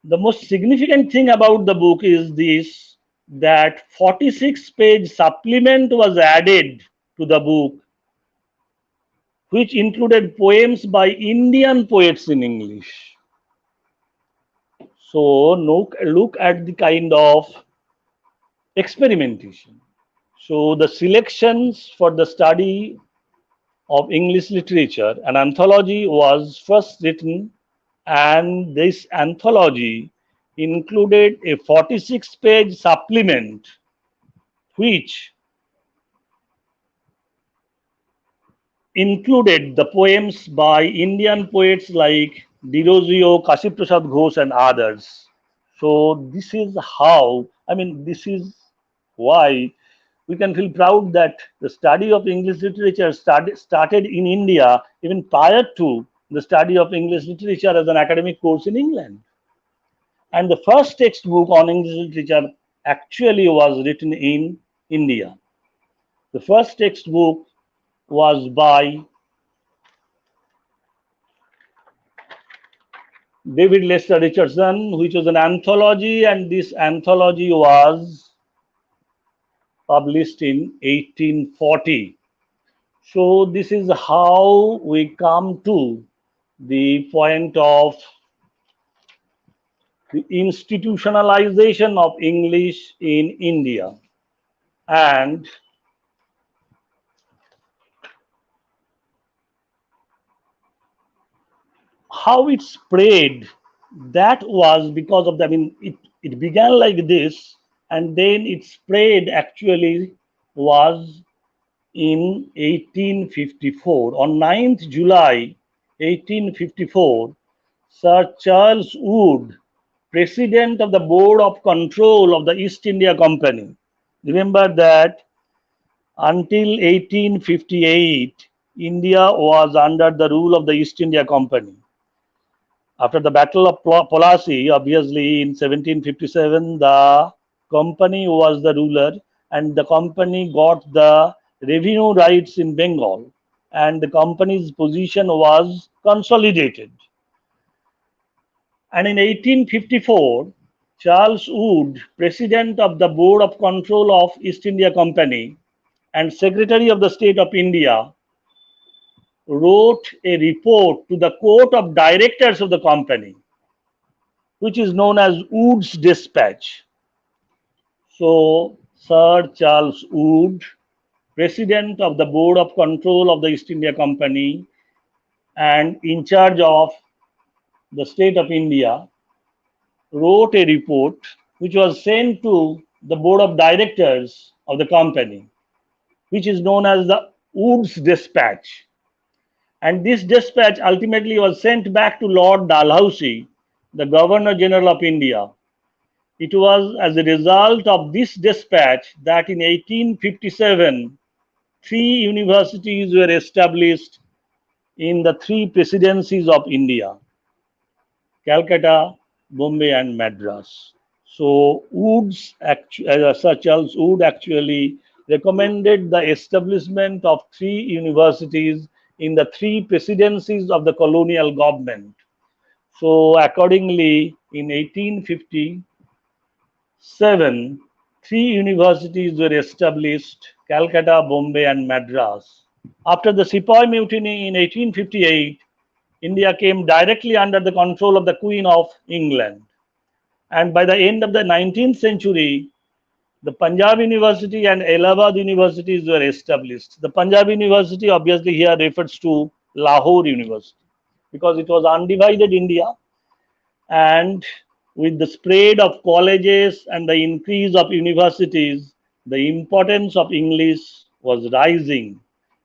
The most significant thing about the book is this, that 46-page supplement was added to the book, which included poems by Indian poets in English. So look at the kind of experimentation. So the selections for the study of English literature, an anthology was first written, and this anthology included a 46-page supplement which included the poems by Indian poets like Dirozio, Kashi Prasad Ghosh, and others. So this is how, this is why we can feel proud that the study of English literature started in India even prior to the study of English literature as an academic course in England. And the first textbook on English literature actually was written in India. The first textbook was by David Lester Richardson, which was an anthology, and this anthology was published in 1840. So this is how we come to the point of the institutionalization of English in India and how it spread. That was because of the, it began like this, and then it spread actually was in 1854. On 9th July 1854, Sir Charles Wood, President of the Board of Control of the East India Company. Remember that until 1858, India was under the rule of the East India Company. After the Battle of Plassey, obviously in 1757, the company was the ruler, and the company got the revenue rights in Bengal, and the company's position was consolidated. And in 1854, Charles Wood, President of the Board of Control of East India Company and Secretary of the State of India, wrote a report to the Court of Directors of the company, which is known as Wood's Dispatch. So, Sir Charles Wood, President of the Board of Control of the East India Company and in charge of the State of India, wrote a report which was sent to the Board of Directors of the company, which is known as the Wood's Dispatch. And this dispatch ultimately was sent back to Lord Dalhousie, the Governor General of India. It was as a result of this dispatch that in 1857, three universities were established in the three presidencies of India: Calcutta, Bombay, and Madras. So, Sir Charles Wood actually recommended the establishment of three universities in the three presidencies of the colonial government. So, accordingly, in 1857, three universities were established: Calcutta, Bombay, and Madras. After the Sepoy Mutiny in 1858, India came directly under the control of the Queen of England. And by the end of the 19th century, the Punjab University and Allahabad universities were established. The Punjab University obviously here refers to Lahore University because it was undivided India, and with the spread of colleges and the increase of universities, the importance of English was rising.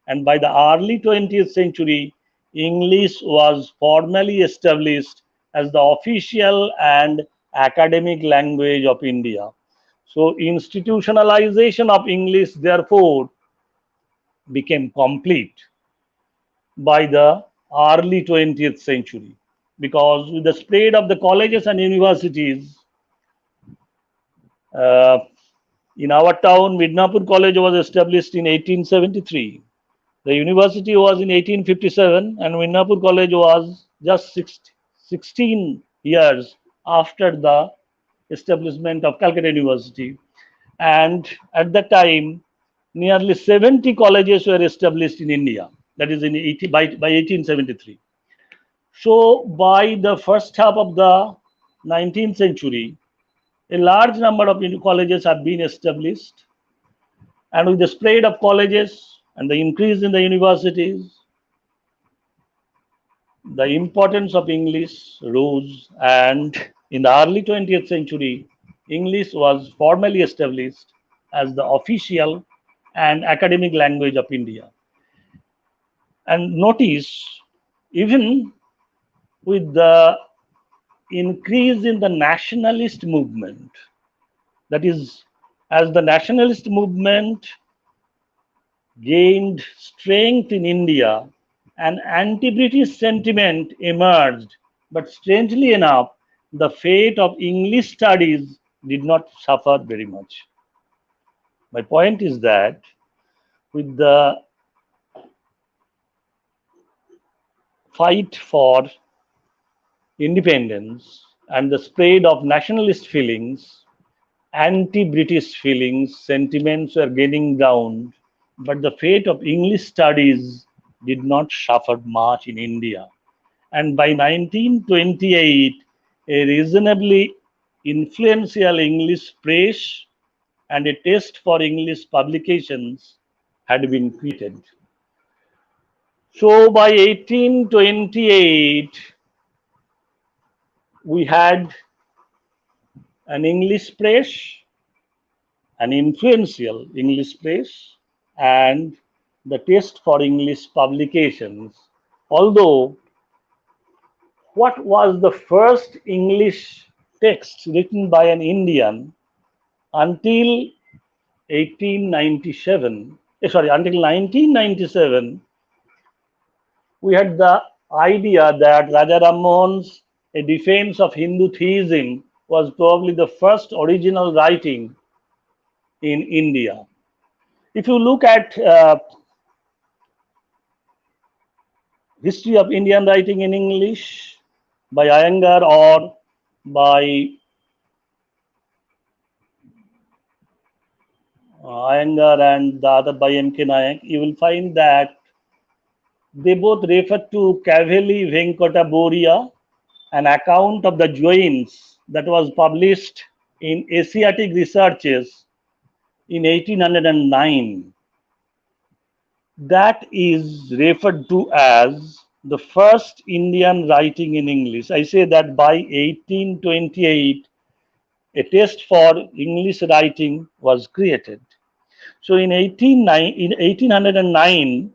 And by the early 20th century, English was formally established as the official and academic language of India. So, institutionalization of English, therefore, became complete by the early 20th century, because with the spread of the colleges and universities, uh, in our town, Midnapur College was established in 1873. The university was in 1857, and Midnapur College was just 16 years after the establishment of Calcutta University. And at that time, nearly 70 colleges were established in India. That is by 1873. So, by the first half of the 19th century, a large number of colleges have been established, and with the spread of colleges and the increase in the universities, the importance of English rose, and in the early 20th century, English was formally established as the official and academic language of India. And notice, even with the increase in the nationalist movement, that is, as the nationalist movement gained strength in India, an anti British sentiment emerged. But strangely enough, the fate of English studies did not suffer very much. My point is that with the fight for independence and the spread of nationalist feelings, anti British feelings, sentiments were gaining ground, but the fate of English studies did not suffer much in India. And by 1928, a reasonably influential English press and a test for English publications had been created. So by 1828, we had an English press, an influential English press, and the test for English publications. Although, what was the first English text written by an Indian until until 1997, we had the idea that Raja Rammohan's A Defense of Hindu Theism was probably the first original writing in India. If you look at history of Indian writing in English by Iyengar or by Iyengar and the other by M.K. Nayak, you will find that they both refer to Kaveli Venkata Boria, an account of the Joins that was published in Asiatic Researches in 1809. That is referred to as the first Indian writing in English. I say that by 1828, a test for English writing was created. So in 1809,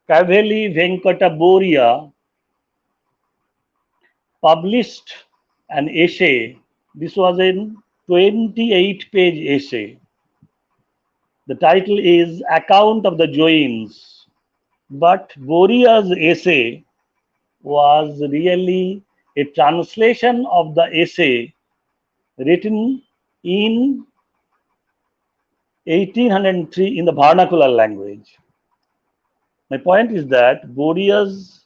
Kaveli Venkata Boria published an essay. This was in 28-page essay. The title is Account of the Joins. But Boria's essay was really a translation of the essay written in 1803 in the vernacular language. My point is that Boria's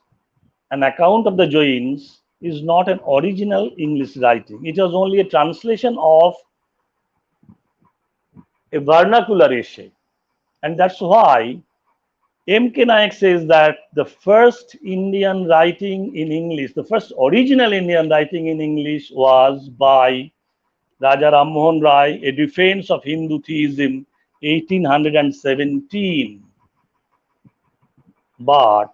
An Account of the Joins is not an original English writing. It was only a translation of a vernacular essay. And that's why M.K. Nayak says that the first Indian writing in English, the first original Indian writing in English was by Raja Ram Mohan Rai, A Defense of Hindu Theism, 1817. But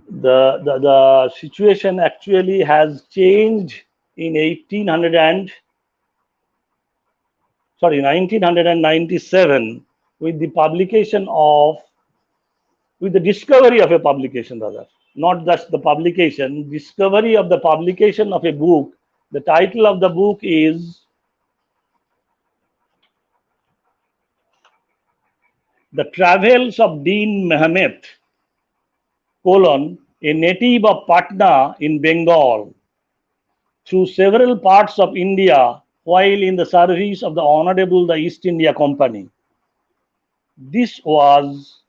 the situation actually has changed in 1997 with the publication of, with the discovery of a publication rather, not just the publication, discovery of the publication of a book. The title of the book is The Travels of Dean Mehmet, colon, a native of Patna in Bengal, through several parts of India while in the service of the Honorable the East India Company. This was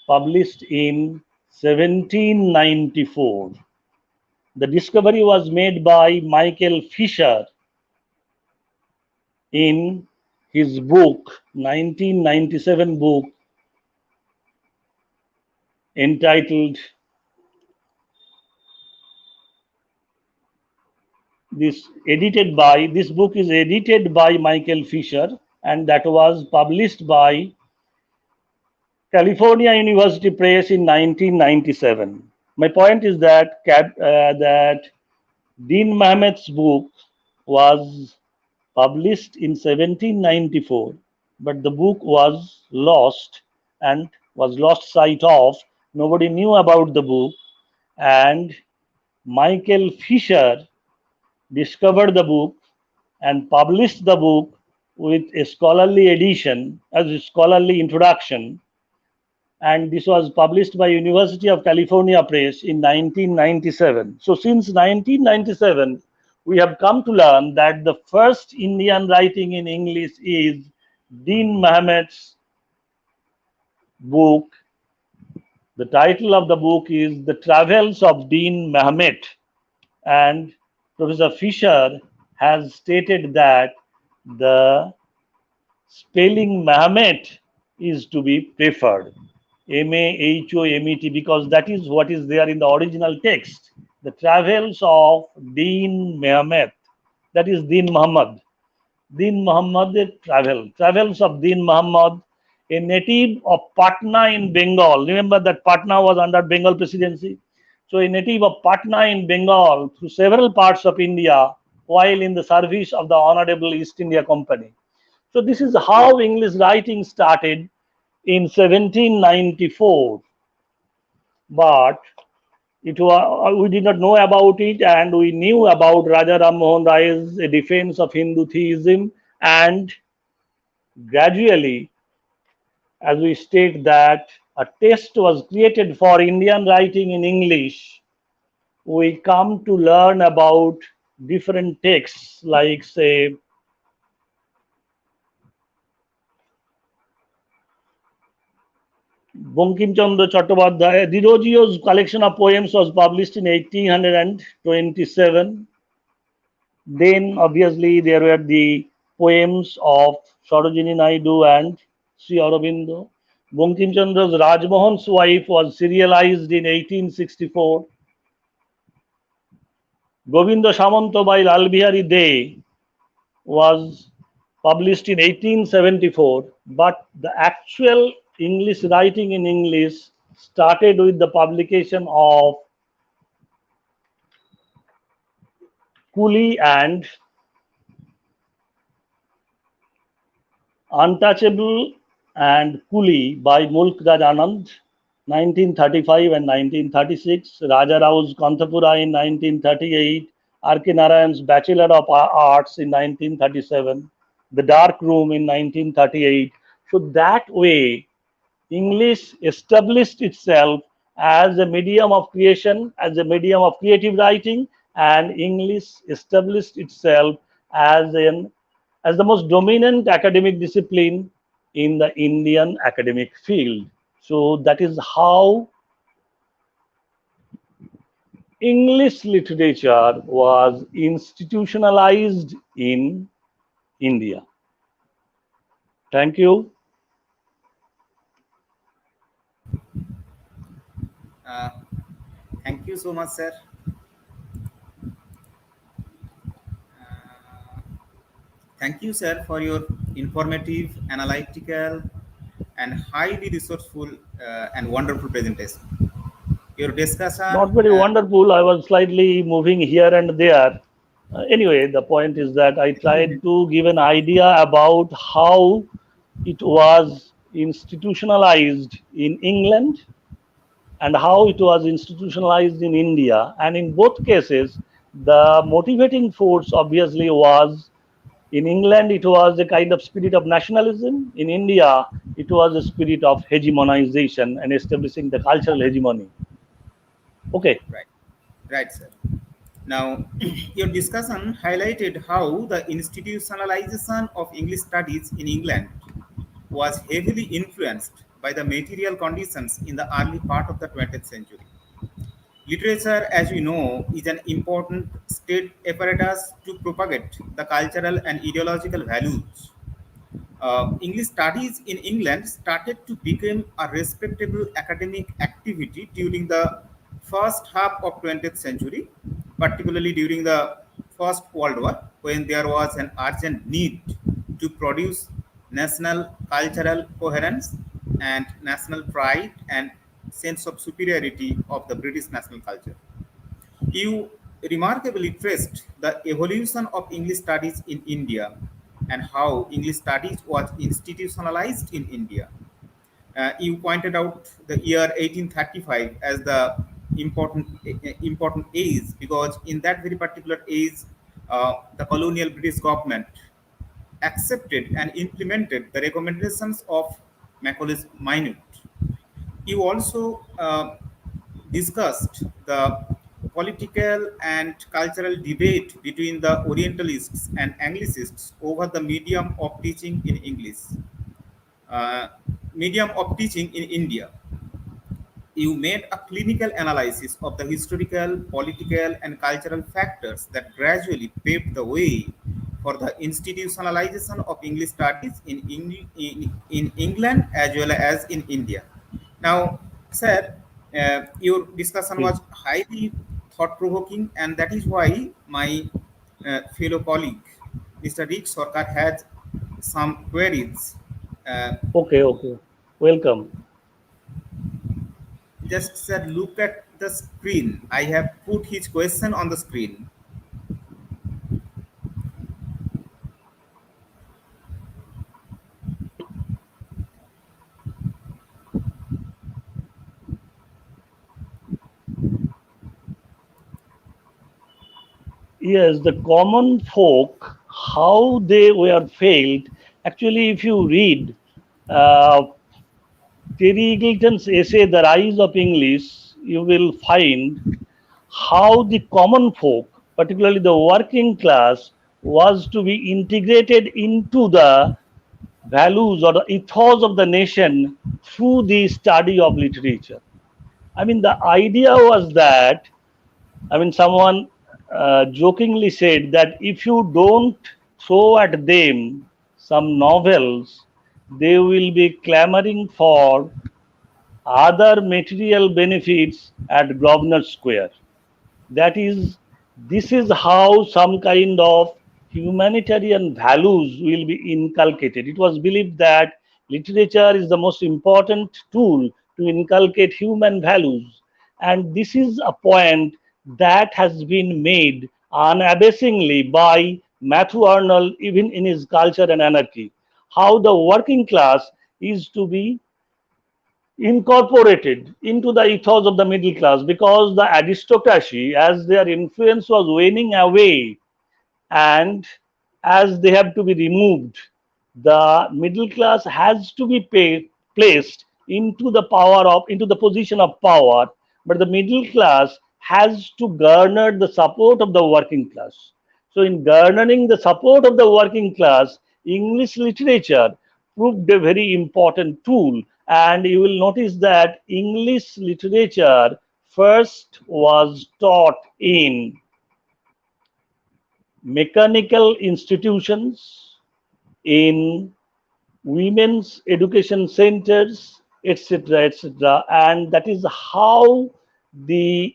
published in 1794. The discovery was made by Michael Fisher in his book, 1997 book entitled this book is edited by Michael Fisher, and that was published by California University Press in 1997. My point is that that Dean Mehmet's book was published in 1794, but the book was lost and was lost sight of. Nobody knew about the book, and Michael Fisher discovered the book and published the book with a scholarly edition as a scholarly introduction, and this was published by University of California Press in 1997. So since 1997, we have come to learn that the first Indian writing in English is Dean Mehmet's book. The title of the book is The Travels of Dean Mehmet, and Professor Fisher has stated that the spelling Mehmet is to be preferred, Mahomet, because that is what is there in the original text. The Travels of Dean Mehmet, that is Dean Muhammad. Dean Muhammad Travels of Dean Muhammad, a native of Patna in Bengal. Remember that Patna was under Bengal presidency. So a native of Patna in Bengal through several parts of India while in the service of the Honorable East India Company. So this is how English writing started in 1794. But it was, we did not know about it, and we knew about Raja Ram Mohan Rai's A Defense of Hindu Theism, and gradually, as we state that a test was created for Indian writing in English, we come to learn about different texts like, say, Bankim Chandra Chattopadhyay. Dirojio's collection of poems was published in 1827. Then, obviously, there were the poems of Sarojini Naidu and Sri Aurobindo. Bankim Chandra's Rajmohan's Wife was serialized in 1864. Govinda Samanto by Lal Bihari Dey was published in 1874, but the actual English writing in English started with the publication of Coolie and Untouchable and Coolie by Mulk Raj Anand, 1935 and 1936, Raja Rao's Kanthapura in 1938, R.K. Narayan's Bachelor of Arts in 1937, The Dark Room in 1938. So that way, English established itself as a medium of creation, as a medium of creative writing, and English established itself as the most dominant academic discipline in the Indian academic field. So that is how English literature was institutionalized in India. Thank you. Uh, Thank you so much, sir. Thank you, sir, for your informative, analytical, and highly resourceful and wonderful presentation. Your Not discussion, very wonderful. I was slightly moving here and there. Anyway, the point is that I tried to give an idea about how it was institutionalized in England and how it was institutionalized in India. And in both cases, the motivating force obviously was in England, it was a kind of spirit of nationalism. In India, it was a spirit of hegemonization and establishing the cultural hegemony. Okay. right, right, sir. Now, your discussion highlighted how the institutionalization of English studies in England was heavily influenced by the material conditions in the early part of the 20th century. Literature, as we know, is an important state apparatus to propagate the cultural and ideological values. English studies in England started to become a respectable academic activity during the first half of 20th century, particularly during the First World War, when there was an urgent need to produce national cultural coherence and national pride and sense of superiority of the British national culture. You remarkably traced the evolution of English studies in India and how English studies was institutionalized in India. You pointed out the year 1835 as the important age because in that very particular age, the colonial British government accepted and implemented the recommendations of Macaulay's Minute. You also discussed the political and cultural debate between the Orientalists and Anglicists over the medium of teaching in English, uh, medium of teaching in India. You made a clinical analysis of the historical, political, and cultural factors that gradually paved the way for the institutionalization of English studies in England as well as in India. Now, sir, your discussion Hmm. was highly thought provoking, and that is why my fellow colleague, Mr. Rick Sarkar, has some queries. Uh, Okay, okay. Welcome. just sir, look at the screen. I have put his question on the screen. Yes, the common folk, how they were failed. Actually, if you read uh, Terry Eagleton's essay, The Rise of English, you will find how the common folk, particularly the working class, was to be integrated into the values or the ethos of the nation through the study of literature. I mean, the idea was that, I mean, someone jokingly said that if you don't throw at them some novels, they will be clamoring for other material benefits at Grosvenor Square. That is, this is how some kind of humanitarian values will be inculcated. It was believed that literature is the most important tool to inculcate human values. And this is a point that has been made unabashingly by Matthew Arnold, even in his Culture and Anarchy. How the working class is to be incorporated into the ethos of the middle class, because the aristocracy, as their influence was waning away, and as they have to be removed, the middle class has to be placed into the into the position of power. But the middle class has to garner the support of the working class. So in garnering the support of the working class, English literature proved a very important tool. And you will notice that English literature first was taught in mechanical institutions, in women's education centers, etc., etc. And that is how the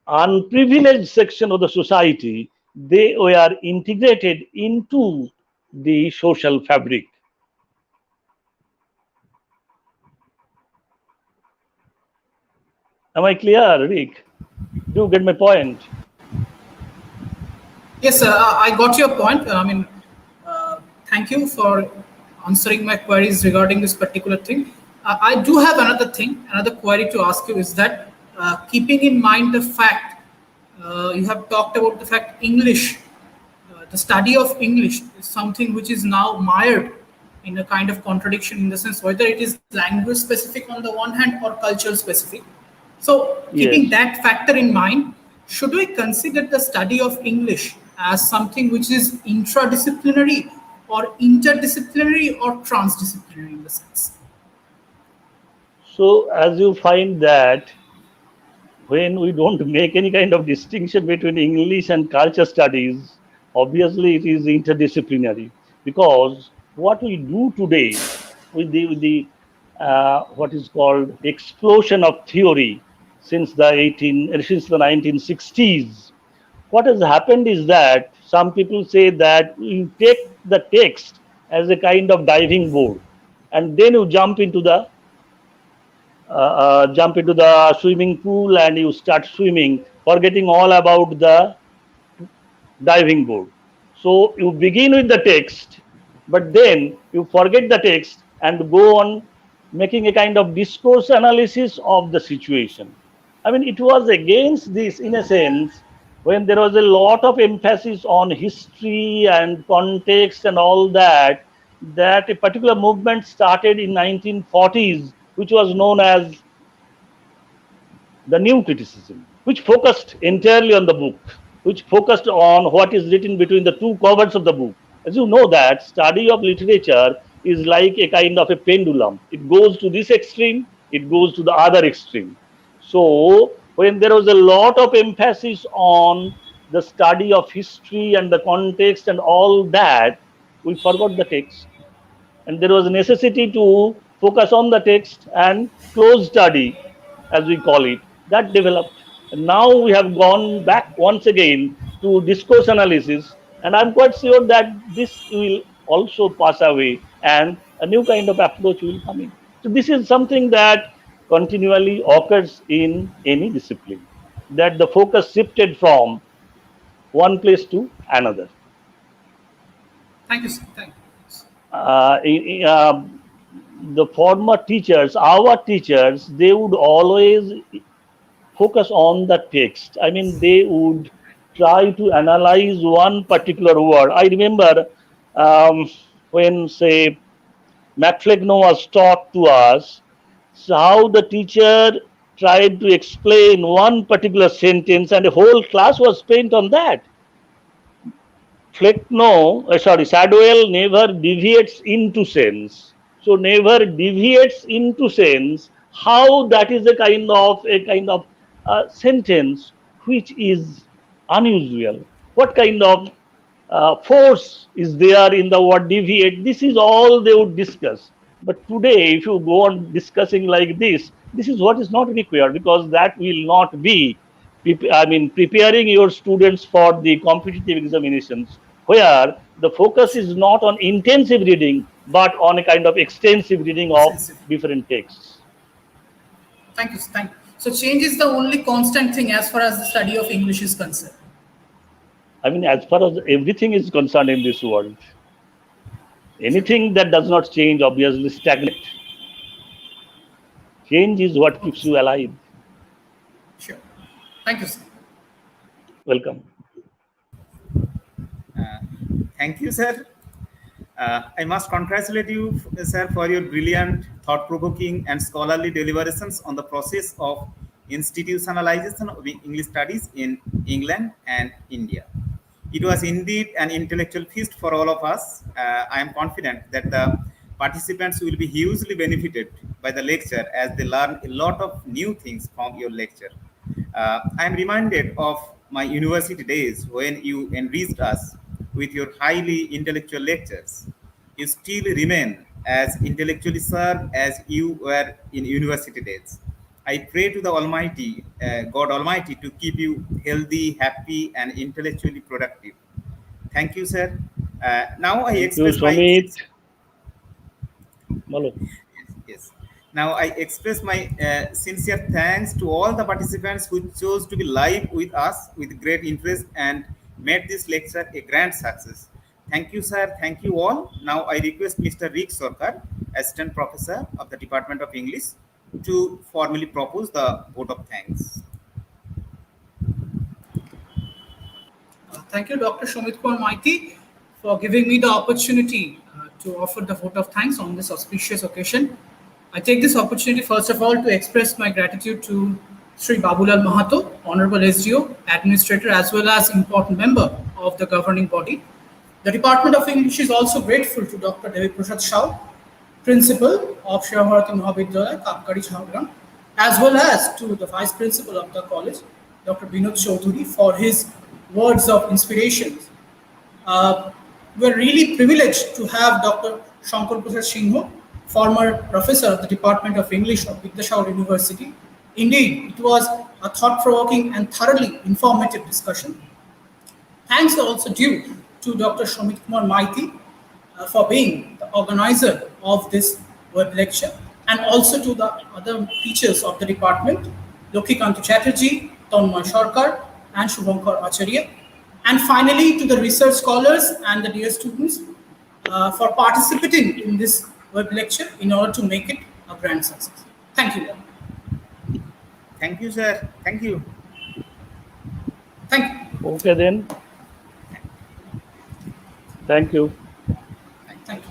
unprivileged section of the society, they were integrated into the social fabric. Am I clear, Rick? Do you get my point? Yes, sir, I got your point. Thank you for answering my queries regarding this particular thing. I do have another thing, another query to ask you is that keeping in mind the fact you have talked about the fact English, the study of English is something which is now mired in a kind of contradiction in the sense whether it is language specific on the one hand or cultural specific. So, keeping Yes. that factor in mind, should we consider the study of English as something which is intradisciplinary or interdisciplinary or transdisciplinary in the sense? So as you find that when we don't make any kind of distinction between English and culture studies, obviously it is interdisciplinary, because what we do today with the what is called explosion of theory since the 1960s, what has happened is that some people say that you take the text as a kind of diving board, and then you jump into the swimming pool and you start swimming, forgetting all about the diving board. So you begin with the text, but then you forget the text and go on making a kind of discourse analysis of the situation. I mean, it was against this, in a sense, when there was a lot of emphasis on history and context and all that, that a particular movement started in 1940s, which was known as the new criticism, which focused entirely on the book, which focused on what is written between the two covers of the book. As you know, that study of literature is like a kind of a pendulum. It goes to this extreme, it goes to the other extreme. So when there was a lot of emphasis on the study of history and the context and all that, we forgot the text, and there was a necessity to focus on the text, and close study, as we call it, that developed. And now we have gone back once again to discourse analysis, and I'm quite sure that this will also pass away and a new kind of approach will come in. So this is something that continually occurs in any discipline, that the focus shifted from one place to another. Thank you, sir. Thank you. uh, i- i- uh, the former teachers, our teachers, they would always focus on the text. I mean, they would try to analyze one particular word. I remember when, say, McFlegno was taught to us, so how the teacher tried to explain one particular sentence, and a whole class was spent on that. Shadwell never deviates into sense. So never deviates into sense. How that is a kind of sentence which is unusual. What kind of force is there in the word deviate? This is all they would discuss. But today, if you go on discussing like this is what is not required, because that will not be, I mean, preparing your students for the competitive examinations, where the focus is not on intensive reading, but on a kind of extensive reading of Sensitive. different texts. Thank you. Thank you. So, change is the only constant thing as far as the study of English is concerned. I mean, as far as everything is concerned in this world, anything that does not change obviously stagnate. Change is what keeps you alive. Sure. Thank you, sir. Welcome. Uh, Thank you, sir. I must congratulate you, sir, for your brilliant, thought-provoking, and scholarly deliberations on the process of institutionalization of English studies in England and India. It was indeed an intellectual feast for all of us. I am confident that the participants will be hugely benefited by the lecture as they learn a lot of new things from your lecture. I am reminded of my university days when you enriched us with your highly intellectual lectures. You still remain as intellectually sharp as you were in university days. I pray to the Almighty, God Almighty, to keep you healthy, happy, and intellectually productive. Thank you, sir. Now I Thank you, express my Sumit. Malo. Yes. Now I express my sincere thanks to all the participants who chose to be live with us with great interest and made this lecture a grand success. Thank you, sir. Thank you all. Now I request Mr. Rick Sorkar, Assistant Professor of the Department of English, to formally propose the vote of thanks. Thank you, Dr. Shomit Kumar Maiti, for giving me the opportunity to offer the vote of thanks on this auspicious occasion. I take this opportunity, first of all, to express my gratitude to Sri Babulal Mahato, Honorable SDO, Administrator, as well as important member of the governing body. The Department of English is also grateful to Dr. Devi Prasad Shah, Principal of Shivaharati Mahavidyalaya, Kapkari Jhargram, as well as to the Vice Principal of the college, Dr. Binod Chaudhuri, for his words of inspiration. We're really privileged to have Dr. Shankar Prasad Singha, former professor of the Department of English of Vidyasagar University. Indeed, it was a thought-provoking and thoroughly informative discussion. Thanks are also due to Dr. Shomit Kumar Maiti for being the organizer of this web lecture, and also to the other teachers of the department, Lokhikanto Chatterjee, Tanmay Sarkar, and Shubhankar Acharya. And finally, to the research scholars and the dear students for participating in this web lecture in order to make it a grand success. Thank you. Thank you, sir. Thank you. Thank you. Okay, then. Thank you. Thank you.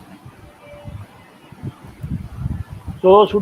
So, should we